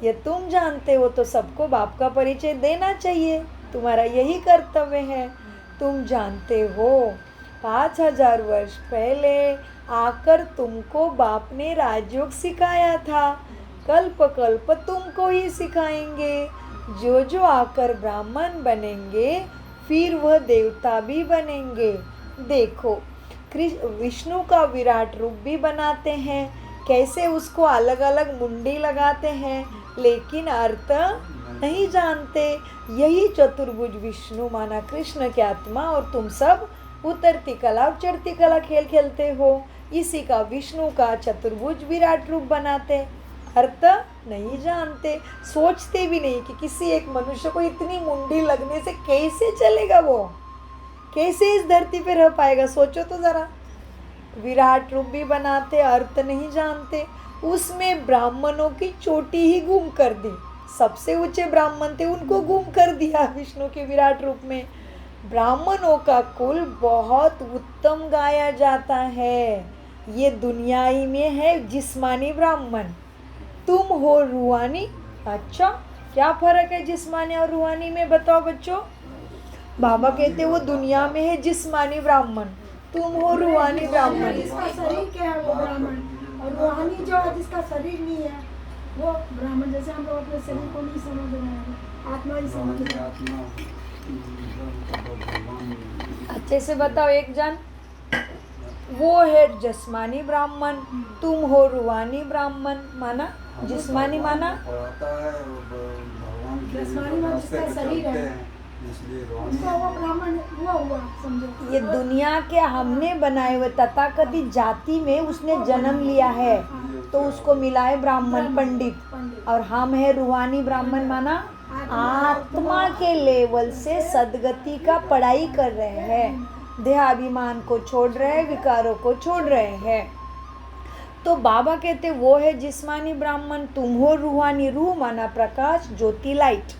यह तुम जानते हो, तो सबको बाप का परिचय देना चाहिए। तुम्हारा यही कर्तव्य है। तुम जानते हो 5000 वर्ष पहले आकर तुमको बाप ने राजयोग सिखाया था, कल्प कल्प तुमको ही सिखाएंगे। जो जो आकर ब्राह्मण बनेंगे फिर वह देवता भी बनेंगे। देखो विष्णु का विराट रूप भी बनाते हैं, कैसे उसको अलग अलग मुंडी लगाते हैं, लेकिन अर्थ नहीं जानते। यही चतुर्भुज विष्णु माना कृष्ण की आत्मा, और तुम सब उतरती कला और चढ़ती कला खेल खेलते हो। इसी का विष्णु का चतुर्भुज विराट रूप बनाते, अर्थ नहीं जानते, सोचते भी नहीं कि किसी एक मनुष्य को इतनी मुंडी लगने से कैसे चलेगा, वो कैसे इस धरती पे रह पाएगा। सोचो तो ज़रा, विराट रूप भी बनाते, अर्थ नहीं जानते। उसमें ब्राह्मणों की चोटी ही गुम कर दी, सबसे ऊंचे ब्राह्मण थे उनको गुम कर दिया विष्णु के विराट रूप में। ब्राह्मणों का कुल बहुत उत्तम गाया जाता है। ये दुनिया ही में है जिस्मानी ब्राह्मण, तुम हो रूहानी। अच्छा, क्या फर्क है जिस्मानी और रूहानी में, बताओ बच्चों? बाबा कहते वो दुनिया में है जिस्मानी ब्राह्मण, तुम हो रूहानी ब्राह्मण। जिसका शरीर क्या है वो ब्राह्मण, और रूहानी जो है जिसका शरीर नहीं है वो ब्राह्मण। जैसे हम लोग अपने शरीर को नहीं समझ रहे हैं, आत्मा ही समझ रहे हैं। अच्छे से बताओ एक जन। वो है जिस्मानी ब्राह्मण, तुम हो रूहानी ब्राह्मण। माना जिस्मानी माना जिस्मानी में जिसका शरीर है उसका वो ब्राह्मण हुआ हुआ समझो। ये दुनिया के हमने बनाए हुए तथाकथित जाति में उसने जन्म लिया है तो उसको मिला है ब्राह्मण पंडित। और हम है रूहानी ब्राह्मण माना आत्मा के लेवल से सदगति का पढ़ाई कर रहे हैं, देहाभिमान को छोड़ रहे हैं, विकारों को छोड़ रहे हैं। तो बाबा कहते वो है जिस्मानी ब्राह्मण, तुम हो रूहानी। रूह माना प्रकाश, ज्योति, लाइट।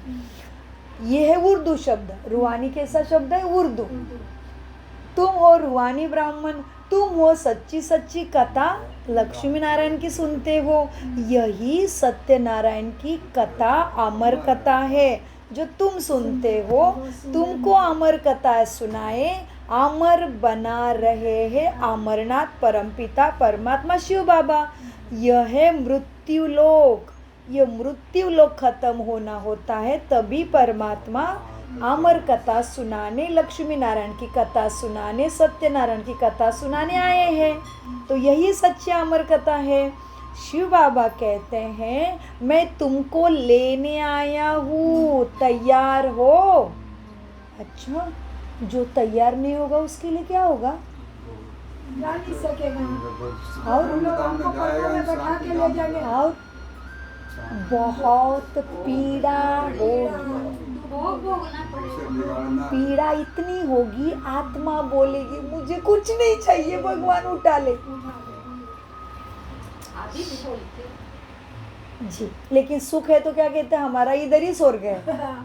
ये है उर्दू शब्द। रूहानी कैसा शब्द है? उर्दू। तुम हो रूहानी ब्राह्मण, तुम हो सच्ची सच्ची कथा लक्ष्मी नारायण की सुनते हो। यही सत्यनारायण की कथा अमर कथा है जो तुम सुनते हो। तुमको अमर कथा सुनाए अमर बना रहे हैं अमरनाथ परमपिता परमात्मा शिव बाबा। यह है मृत्यु लोक। ये मृत्यु लोक खत्म होना होता है तभी परमात्मा अमर कथा सुनाने, लक्ष्मी नारायण की कथा सुनाने, सत्यनारायण की कथा सुनाने आए हैं। तो यही सच्ची अमर कथा है। शिव बाबा कहते हैं मैं तुमको लेने आया हूँ, तैयार हो? अच्छा, जो तैयार नहीं होगा उसके लिए क्या होगा? जा नहीं सकेगा। और हम लोग हमको पटना में बैठा के ले जाएंगे। और बहुत पीड़ा होगी। पीड़ा इतनी होगी, आत्मा बोलेगी मुझे कुछ नहीं चाहिए, भगवान उठा ले। जी, लेकिन सुख है तो क्या कहते हैं, हमारा इधर ही स्वर्ग है।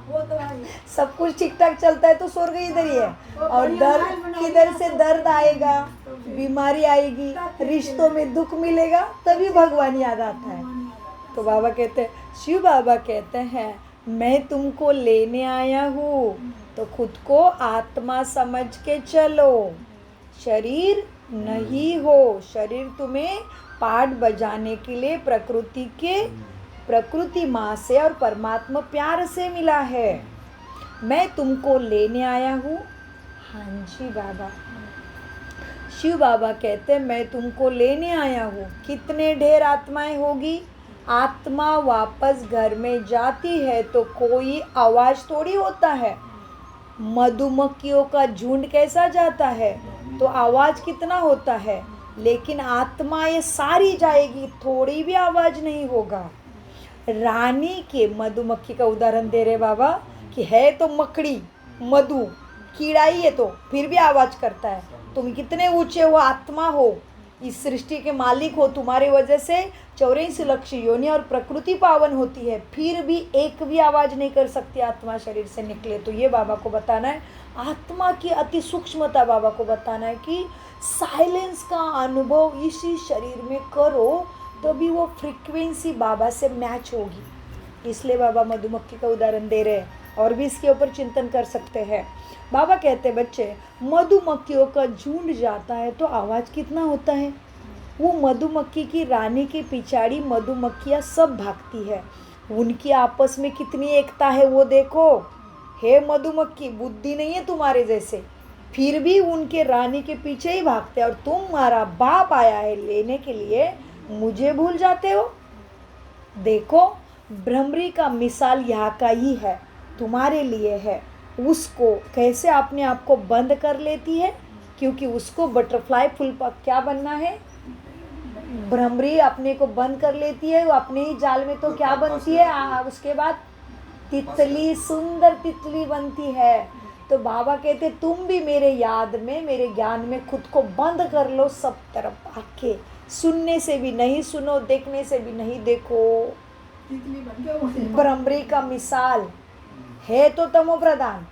वो तो है। सब कुछ ठीक ठाक चलता है तो स्वर्ग इधर ही है। और दर्द किधर से दर्द आएगा, बीमारी आएगी, रिश्तों में दुख मिलेगा, तभी भगवान याद आता है। तो बाबा कहते हैं, शिव बाबा कहते हैं मैं तुमको लेने आया हूँ तो खुद को आत्मा समझ के चलो। शरीर नहीं हो, शरीर तुम्हें पाठ बजाने के लिए प्रकृति माँ से और परमात्मा प्यार से मिला है। मैं तुमको लेने आया हूँ। हाँ जी बाबा। शिव बाबा कहते हैं मैं तुमको लेने आया हूँ। कितने ढेर आत्माएं होगी? आत्मा वापस घर में जाती है तो कोई आवाज़ थोड़ी होता है। मधुमक्खियों का झुंड कैसा जाता है तो आवाज़ कितना होता है, लेकिन आत्मा ये सारी जाएगी, थोड़ी भी आवाज़ नहीं होगा। रानी के मधुमक्खी का उदाहरण दे रहे बाबा कि है तो मकड़ी, मधु कीड़ा ही है तो फिर भी आवाज़ करता है। तुम कितने ऊंचे हो, आत्मा हो, इस सृष्टि के मालिक हो, तुम्हारी वजह से 84 लाख योनि और प्रकृति पावन होती है, फिर भी एक भी आवाज़ नहीं कर सकती आत्मा शरीर से निकले। तो ये बाबा को बताना है, आत्मा की अति सूक्ष्मता बाबा को बताना है कि साइलेंस का अनुभव इसी शरीर में करो तभी वो फ्रीक्वेंसी बाबा से मैच होगी। इसलिए बाबा मधुमक्खी का उदाहरण दे रहे हैं, और भी इसके ऊपर चिंतन कर सकते हैं। बाबा कहते हैं बच्चे, मधुमक्खियों का झुंड जाता है तो आवाज़ कितना होता है। वो मधुमक्खी की रानी की पिछाड़ी मधुमक्खियाँ सब भागती है, उनकी आपस में कितनी एकता है वो देखो। हे मधुमक्खी, बुद्धि नहीं है तुम्हारे जैसे, फिर भी उनके रानी के पीछे ही भागते हैं, और तुम्हारा बाप आया है लेने के लिए, मुझे भूल जाते हो। देखो, भ्रमरी का मिसाल यहाँ का ही है, तुम्हारे लिए है। उसको कैसे अपने आप को बंद कर लेती है, क्योंकि उसको बटरफ्लाई फुल क्या बनना है। भ्रमरी अपने को बंद कर लेती है, वो अपने ही जाल में तो क्या बनती है, उसके बाद तितली, सुंदर तितली बनती है। तो बाबा कहते तुम भी मेरे याद में, मेरे ज्ञान में खुद को बंद कर लो, सब तरफ आके सुनने से भी नहीं सुनो, देखने से भी नहीं देखो। भ्रमरी का मिसाल है तो तमो प्रधान,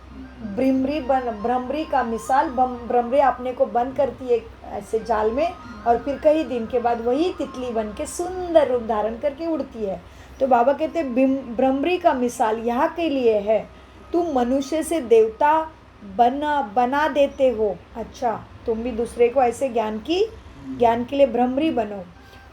भ्रमरी का मिसाल, भ्रमरी अपने को बंद करती है ऐसे जाल में, और फिर कई दिन के बाद वही तितली बन के सुंदर रूप धारण करके उड़ती है। तो बाबा कहते भ्रमरी का मिसाल यहाँ के लिए है, तुम मनुष्य से देवता बना देते हो। अच्छा, तुम भी दूसरे को ऐसे ज्ञान के लिए भ्रमरी बनो।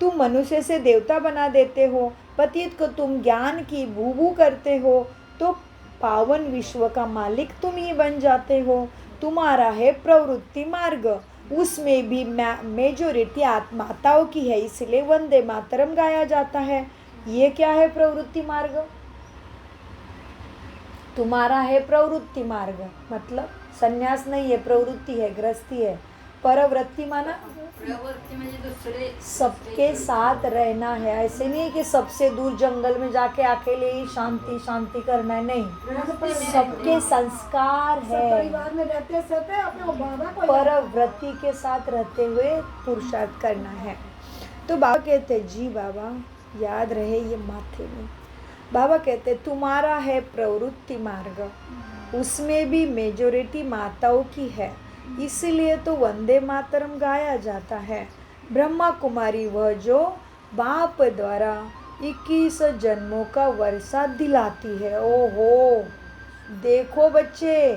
तुम मनुष्य से देवता बना देते हो, पतित को तुम ज्ञान की भूभू करते हो, तो पावन विश्व का मालिक तुम ही बन जाते हो। तुम्हारा है प्रवृत्ति मार्ग, उसमें भी मेजोरिटी माताओं की है, इसलिए वंदे मातरम गाया जाता है। ये क्या है प्रवृत्ति मार्ग? तुम्हारा है प्रवृत्ति मार्ग, मतलब संन्यास नहीं है, प्रवृत्ति है, गृहस्थी है। परवृत्ति माना प्रवृत्ति म्हणजे दुसरे सबके साथ रहना है। ऐसे नहीं है कि सबसे दूर जंगल में जाके अकेले ही शांति शांति करना है, नहीं। सबके संस्कार सब है। परिवार में रहते सहते अपने वो बाबा को परवृत्ति के साथ रहते हुए पुरुषार्थ करना है। तो बाबा कहते जी बाबा याद रहे ये माथे में। बाबा कहते तुम्हारा है प्रवृत्ति मार्ग, उसमें भी मेजोरिटी माताओं की है, इसलिए तो वंदे मातरम गाया जाता है। ब्रह्मा कुमारी वह जो बाप द्वारा 21 जन्मों का वर्षा दिलाती है। ओहो, देखो बच्चे,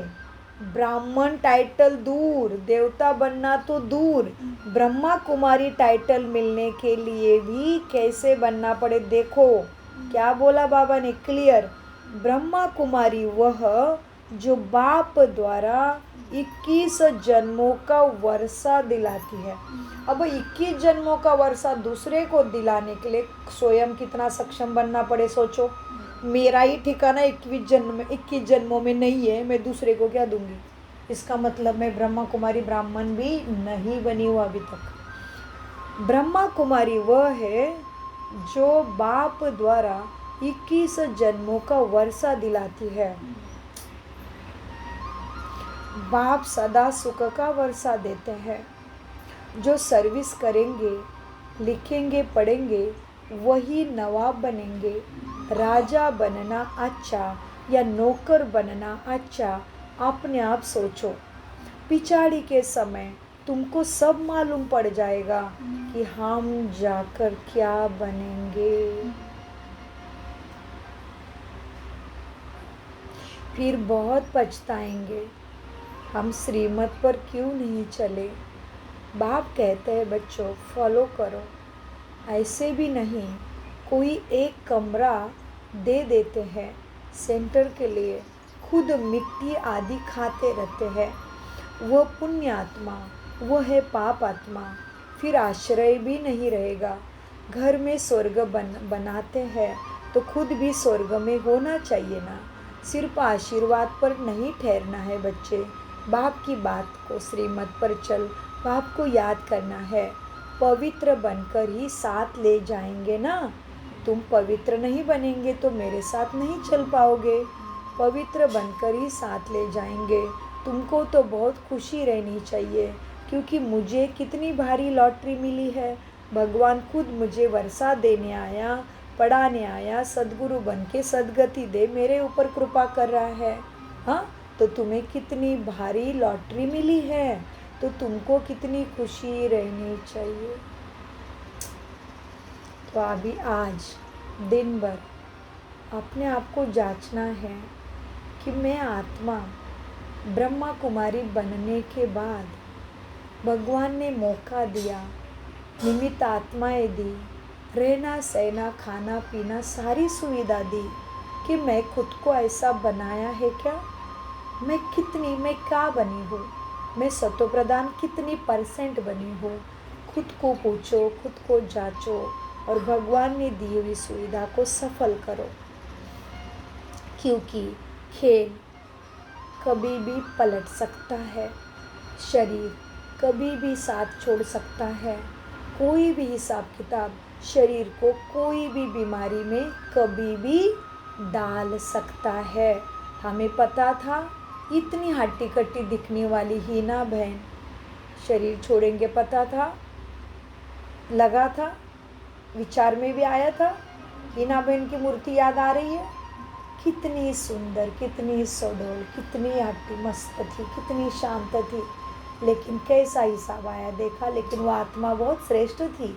ब्राह्मण टाइटल दूर, देवता बनना तो दूर, ब्रह्मा कुमारी टाइटल मिलने के लिए भी कैसे बनना पड़े। देखो क्या बोला बाबा ने, क्लियर। ब्रह्मा कुमारी वह जो बाप द्वारा 21 जन्मों का वर्षा दिलाती है। अब 21 जन्मों का वर्षा दूसरे को दिलाने के लिए स्वयं कितना सक्षम बनना पड़े, सोचो। मेरा ही ठिकाना 21 जन्मों में नहीं है, मैं दूसरे को क्या दूंगी। इसका मतलब मैं ब्रह्मा कुमारी ब्राह्मण भी नहीं बनी हूँ अभी तक। ब्रह्मा कुमारी वह है जो बाप द्वारा 21 जन्मों का वर्षा दिलाती है। बाप सदा सुख का वर्षा देते हैं। जो सर्विस करेंगे, लिखेंगे, पढ़ेंगे, वही नवाब बनेंगे। राजा बनना अच्छा या नौकर बनना अच्छा, अपने आप सोचो। पिछाड़ी के समय तुमको सब मालूम पड़ जाएगा कि हम जाकर क्या बनेंगे। फिर बहुत पछताएंगे, हम श्रीमत पर क्यों नहीं चले। बाप कहते हैं बच्चों फॉलो करो। ऐसे भी नहीं, कोई एक कमरा दे देते हैं सेंटर के लिए, खुद मिट्टी आदि खाते रहते हैं। वह पुण्य आत्मा, वह है पाप आत्मा, फिर आश्रय भी नहीं रहेगा। घर में स्वर्ग बनाते हैं तो खुद भी स्वर्ग में होना चाहिए ना। सिर्फ आशीर्वाद पर नहीं ठहरना है बच्चे, बाप की बात को, श्रीमत पर चल, बाप को याद करना है। पवित्र बनकर ही साथ ले जाएंगे ना। तुम पवित्र नहीं बनेंगे तो मेरे साथ नहीं चल पाओगे। पवित्र बनकर ही साथ ले जाएंगे। तुमको तो बहुत खुशी रहनी चाहिए, क्योंकि मुझे कितनी भारी लॉटरी मिली है। भगवान खुद मुझे वर्षा देने आया, पढ़ाने आया, सद्गुरु बन के सद्गति दे मेरे ऊपर कृपा कर रहा है। हाँ, तो तुम्हें कितनी भारी लॉटरी मिली है, तो तुमको कितनी खुशी रहनी चाहिए। तो अभी आज दिन भर अपने आप को जांचना है कि मैं आत्मा ब्रह्मा कुमारी बनने के बाद भगवान ने मौका दिया, निमित्त आत्माएं दी, रहना सहना खाना पीना सारी सुविधा दी, कि मैं खुद को ऐसा बनाया है क्या। मैं क्या बनी हूँ, मैं सतो प्रधान कितनी % बनी हूँ। खुद को पूछो, खुद को जांचो और भगवान ने दी हुई सुविधा को सफल करो। क्योंकि खेल कभी भी पलट सकता है, शरीर कभी भी साथ छोड़ सकता है। कोई भी हिसाब किताब शरीर को कोई भी बीमारी में कभी भी डाल सकता है। हमें पता था, इतनी हट्टी कट्टी दिखने वाली हीना बहन शरीर छोड़ेंगे, पता था, लगा था, विचार में भी आया था। हीना बहन की मूर्ति याद आ रही है, कितनी सुंदर, कितनी सडोल, कितनी हट्टी मस्त थी, कितनी शांत थी। लेकिन कैसा हिसाब आया देखा। लेकिन वो आत्मा बहुत श्रेष्ठ थी।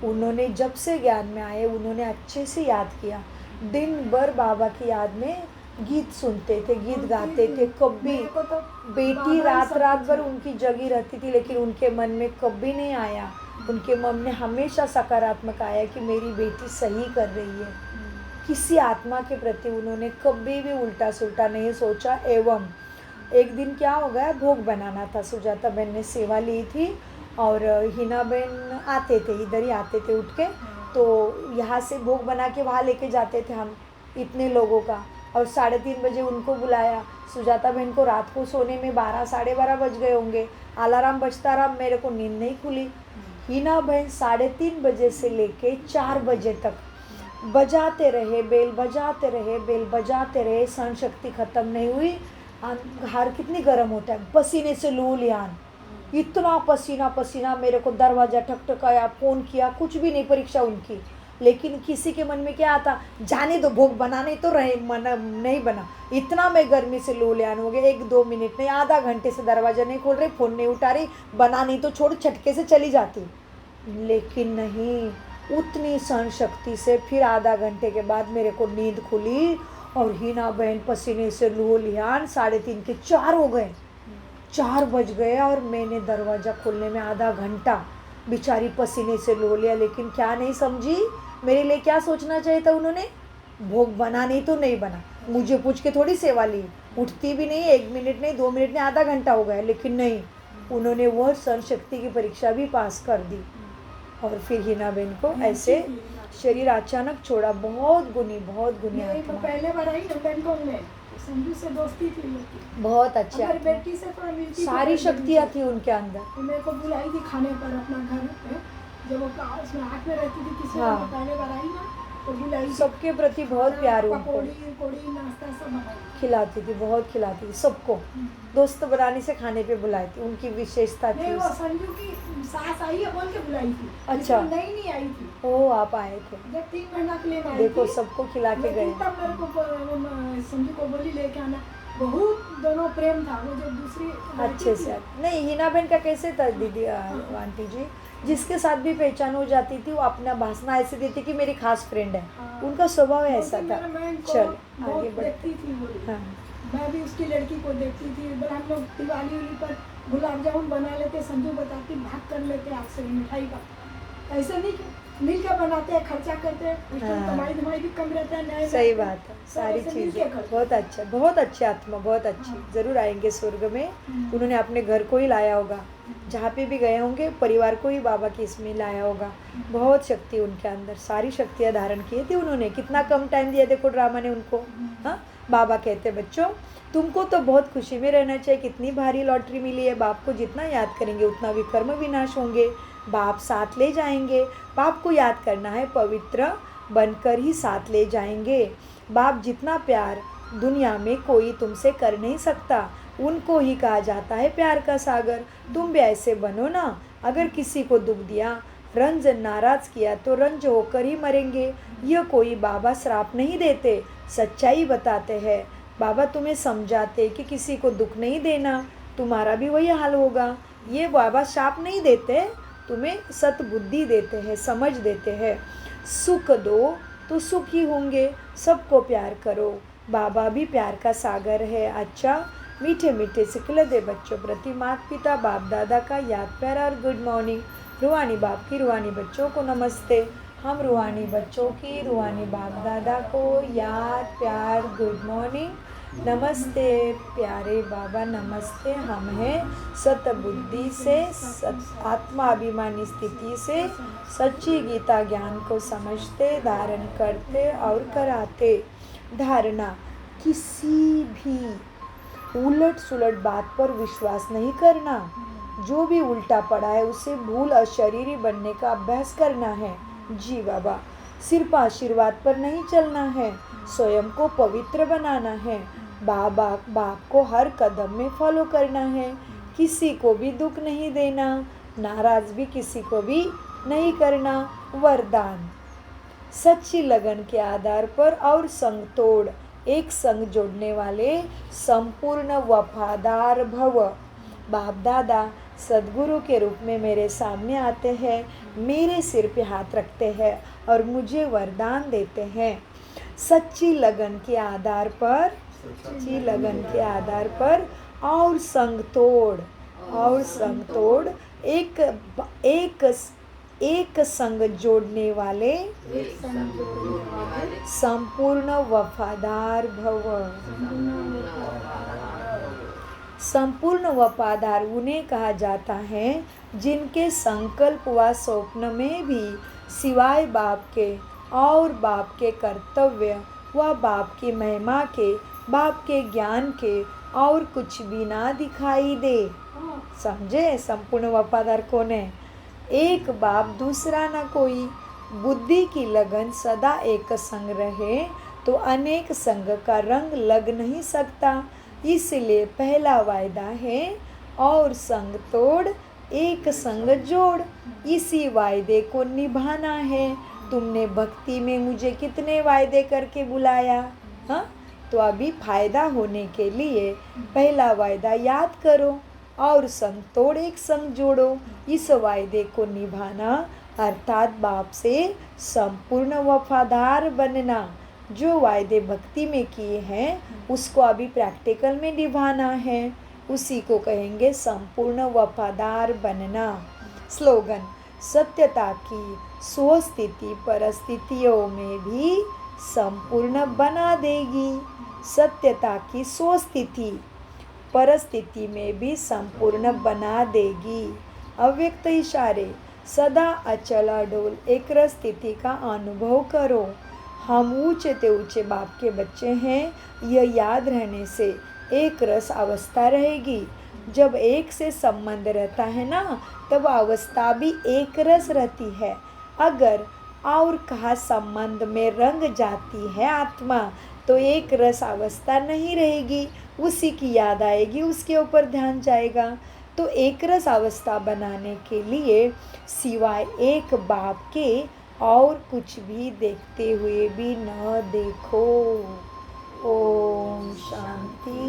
उन्होंने जब से ज्ञान में आए, उन्होंने अच्छे से याद किया। दिन भर बाबा की याद में गीत सुनते थे, गीत गाते थे। कभी मेरे को तो बेटी बाबा ही रात सब रात कुछ भर है। उनकी जगी रहती थी, लेकिन उनके मन में कभी नहीं आया, उनके मन में हमेशा सकारात्मक आया कि मेरी बेटी सही कर रही है। किसी आत्मा के प्रति उन्होंने कभी भी उल्टा सुल्टा नहीं सोचा। एवं एक दिन क्या हो गया, भोग बनाना था, सुजाता बहन ने सेवा ली थी और हिना बहन आते थे, इधर ही आते थे उठ के, तो यहाँ से भोग बना के वहाँ लेके जाते थे हम, इतने लोगों का। और 3:30 बजे उनको बुलाया। सुजाता बहन को रात को सोने में 12 साढ़े 12 बज गए होंगे, अलार्म बजता रहा, मेरे को नींद नहीं खुली। हिना बहन 3:30 बजे से लेके 4 बजे तक बजाते रहे, बेल बजाते रहे, बेल बजाते रहे, सहन शक्ति ख़त्म नहीं हुई। हार कितनी गर्म होता है, पसीने से लूलियान, इतना पसीना पसीना। मेरे को दरवाज़ा ठकठकाया, फ़ोन किया, कुछ भी नहीं परीक्षा उनकी। लेकिन किसी के मन में क्या आता, जाने दो, भोग बनाने तो रहे, मन नहीं बना। इतना मैं गर्मी से लूलियान हो गया, 1-2 मिनट नहीं, आधा घंटे से दरवाज़ा नहीं खोल रही, फ़ोन नहीं उठा रही, बनानी तो छोड़, छटके से चली जाती। लेकिन नहीं, उतनी सहन शक्ति से फिर आधा घंटे के बाद मेरे को नींद खुली और हिना बहन पसीने से लूलियान 3:30 के 4 हो गए, 4 बज गए और मैंने दरवाज़ा खोलने में आधा घंटा, बेचारी पसीने से लो लिया। लेकिन क्या नहीं समझी, मेरे लिए क्या सोचना चाहिए था उन्होंने, भोग बना नहीं तो नहीं बना, मुझे पूछ के थोड़ी सेवा ली, उठती भी नहीं, 1 मिनट नहीं, 2 मिनट नहीं, आधा घंटा हो गया। लेकिन नहीं, उन्होंने वह सहन शक्ति की परीक्षा भी पास कर दी। और फिर हिना बहन को ऐसे शरीर अचानक छोड़ा। बहुत गुनी मेरी तो आत्मा, पहले बार आई ना बैंकॉक में, संजू से दोस्ती थी मेरी। बहुत अच्छी अगर आत्मा, बेटी से थोड़ा मिलती थी, सारी तो शक्तियाँ थी उनके अंदर। तो मेरे को बुलाई थी खाने पर अपना घर पे, जब वो उसमें आँख में रहती थी किसी हाँ। को पहले बार आई ना, तो बुलाई थी। सबके प्रति बहुत प्यार उनको, पकौड़ी नाश्ता सब बनाई। खिलाती थी, बहुत खिलाती थी सबको। दोस्त बनाने से खाने पे बुलाई थी, उनकी विशेषता थी। नहीं, वो संजू की सास आई है बोल के बुलाई थी। अच्छा। लेकिन नहीं आई थी, ओ, आप आए थे, जब 3 महीना के लिए मैं आई देखो थी। सबको खिला के लेकिन गए। तब मेरे को संजू को बोली लेके आना, बहुत दोनों प्रेम था। वो जो दूसरी अच्छे लड़की से। थी, नहीं, हिना बहन का कैसे था दीदी, आंटी जी, जिसके साथ भी पहचान हो जाती थी वो अपना भाषण ऐसे देती कि मेरी खास फ्रेंड है, हाँ। उनका स्वभाव ऐसा बोलती था। मेरा मैं इनको चल बहुत आगे बढ़। देखती थी वो। हाँ, मैं भी उसकी लड़की को देखती थी। बस हम लोग दिवाली उली पर गुलाब जामुन बना लेते, संजू बताती भाग कर लेते आपसे मिठाई का। ऐसा नहीं कि मिल के बनाते हैं, खर्चा करते हैं, उस टाइम हाँ। कमाई भी कम रहता है। नए सही रहते हैं, बात है, सब सारी ऐसे मिल के चीज़ें करते बहुत अच्छा, बहुत अच्छी आत्मा, बहुत अच्छी। हाँ। ज़रूर आएंगे स्वर्ग में। हम्म। उन्होंने अपने घर को ही लाया होगा, जहाँ पे भी गए होंगे परिवार को ही बाबा की इसमें लाया होगा। बहुत शक्ति उनके अंदर, सारी शक्तियाँ धारण की थी उन्होंने। कितना कम टाइम दिया देखो ड्रामा ने उनको। हाँ, बाबा कहते बच्चों तुमको तो बहुत खुशी में रहना चाहिए, कितनी भारी लॉटरी मिली है। बाप को जितना याद करेंगे उतना विकर्म विनाश होंगे, बाप साथ ले जाएंगे। बाप को याद करना है, पवित्र बनकर ही साथ ले जाएंगे। बाप जितना प्यार दुनिया में कोई तुमसे कर नहीं सकता, उनको ही कहा जाता है प्यार का सागर। तुम भी ऐसे बनो ना। अगर किसी को दुख दिया, रंज नाराज़ किया तो रंज होकर ही मरेंगे। यह कोई बाबा श्राप नहीं देते, सच्चाई बताते हैं। बाबा तुम्हें समझाते कि किसी को दुख नहीं देना, तुम्हारा भी वही हाल होगा। ये बाबा शाप नहीं देते, तुम्हें सतबुद्धि देते हैं, समझ देते हैं। सुख दो तो सुखी होंगे, सबको प्यार करो। बाबा भी प्यार का सागर है। अच्छा, मीठे मीठे सिखले दे बच्चों प्रति माता पिता बाप दादा का याद प्यार और गुड मॉर्निंग। रूहानी बाप की रूहानी बच्चों को नमस्ते। हम रूहानी बच्चों की रूहानी बाप दादा को याद प्यार गुड मॉर्निंग, नमस्ते प्यारे बाबा, नमस्ते। हम हैं सतबुद्धि से, आत्माभिमानी स्थिति से सच्ची गीता ज्ञान को समझते, धारण करते और कराते। धारणा, किसी भी उलट सुलट बात पर विश्वास नहीं करना। जो भी उल्टा पड़ा है उसे भूल अशरीरी बनने का अभ्यास करना है। जी बाबा, सिर्फ आशीर्वाद पर नहीं चलना है, स्वयं को पवित्र बनाना है। बाप को हर कदम में फॉलो करना है। किसी को भी दुख नहीं देना, नाराज भी किसी को भी नहीं करना। वरदान, सच्ची लगन के आधार पर और संग तोड़, एक संग जोड़ने वाले संपूर्ण वफादार भव। बाप दादा सद्गुरु के रूप में मेरे सामने आते हैं, मेरे सिर पे हाथ रखते हैं और मुझे वरदान देते हैं। सच्ची लगन के आधार पर सच्ची लगन के आधार पर और संग तोड़ एक एक संग जोड़ने वाले एक संग जोड़ने वाले संपूर्ण वफादार भव। संपूर्ण वफादार उन्हें कहा जाता है जिनके संकल्प व स्वप्न में भी सिवाय बाप के और बाप के कर्तव्य व बाप की महिमा के, बाप के ज्ञान के और कुछ भी ना दिखाई दे। समझे? संपूर्ण वफादार कौन है? एक बाप दूसरा ना कोई। बुद्धि की लगन सदा एक संग रहे तो अनेक संग का रंग लग नहीं सकता। इसलिए पहला वायदा है और संग तोड़ एक संग जोड़। इसी वायदे को निभाना है। तुमने भक्ति में मुझे कितने वायदे करके बुलाया, हाँ? तो अभी फायदा होने के लिए पहला वायदा याद करो और संग तोड़ एक संग जोड़ो। इस वायदे को निभाना अर्थात बाप से संपूर्ण वफादार बनना। जो वायदे भक्ति में किए हैं उसको अभी प्रैक्टिकल में निभाना है। उसी को कहेंगे संपूर्ण वफादार बनना। स्लोगन: सत्यता की स्वस्थिति परिस्थितियों में भी संपूर्ण बना देगी। सत्यता की स्वस्थिति परिस्थिति में भी संपूर्ण बना देगी। अव्यक्त इशारे: सदा अचल अडोल एक रस स्थिति का अनुभव करो। हम ऊंचे ते ऊंचे बाप के बच्चे हैं, यह याद रहने से एक रस अवस्था रहेगी। जब एक से संबंध रहता है ना, तब अवस्था भी एक रस रहती है। अगर और कहा संबंध में रंग जाती है आत्मा, तो एक रस अवस्था नहीं रहेगी। उसी की याद आएगी, उसके ऊपर ध्यान जाएगा। तो एक रस अवस्था बनाने के लिए सिवाय एक बाप के और कुछ भी देखते हुए भी न देखो। ओम शांति,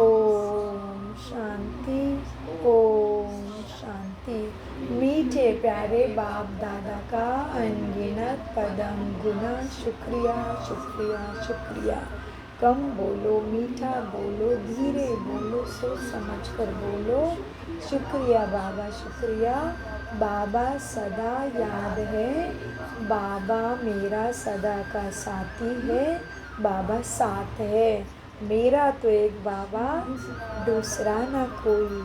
ओम शांति, ओम शांति। मीठे प्यारे बाप दादा का अनगिनत पदम गुना शुक्रिया, शुक्रिया, शुक्रिया। कम बोलो, मीठा बोलो, धीरे बोलो, सोच समझ कर बोलो। शुक्रिया बाबा, शुक्रिया। बाबा सदा याद है, बाबा मेरा सदा का साथी है, बाबा साथ है। मेरा तो एक बाबा, दूसरा ना कोई।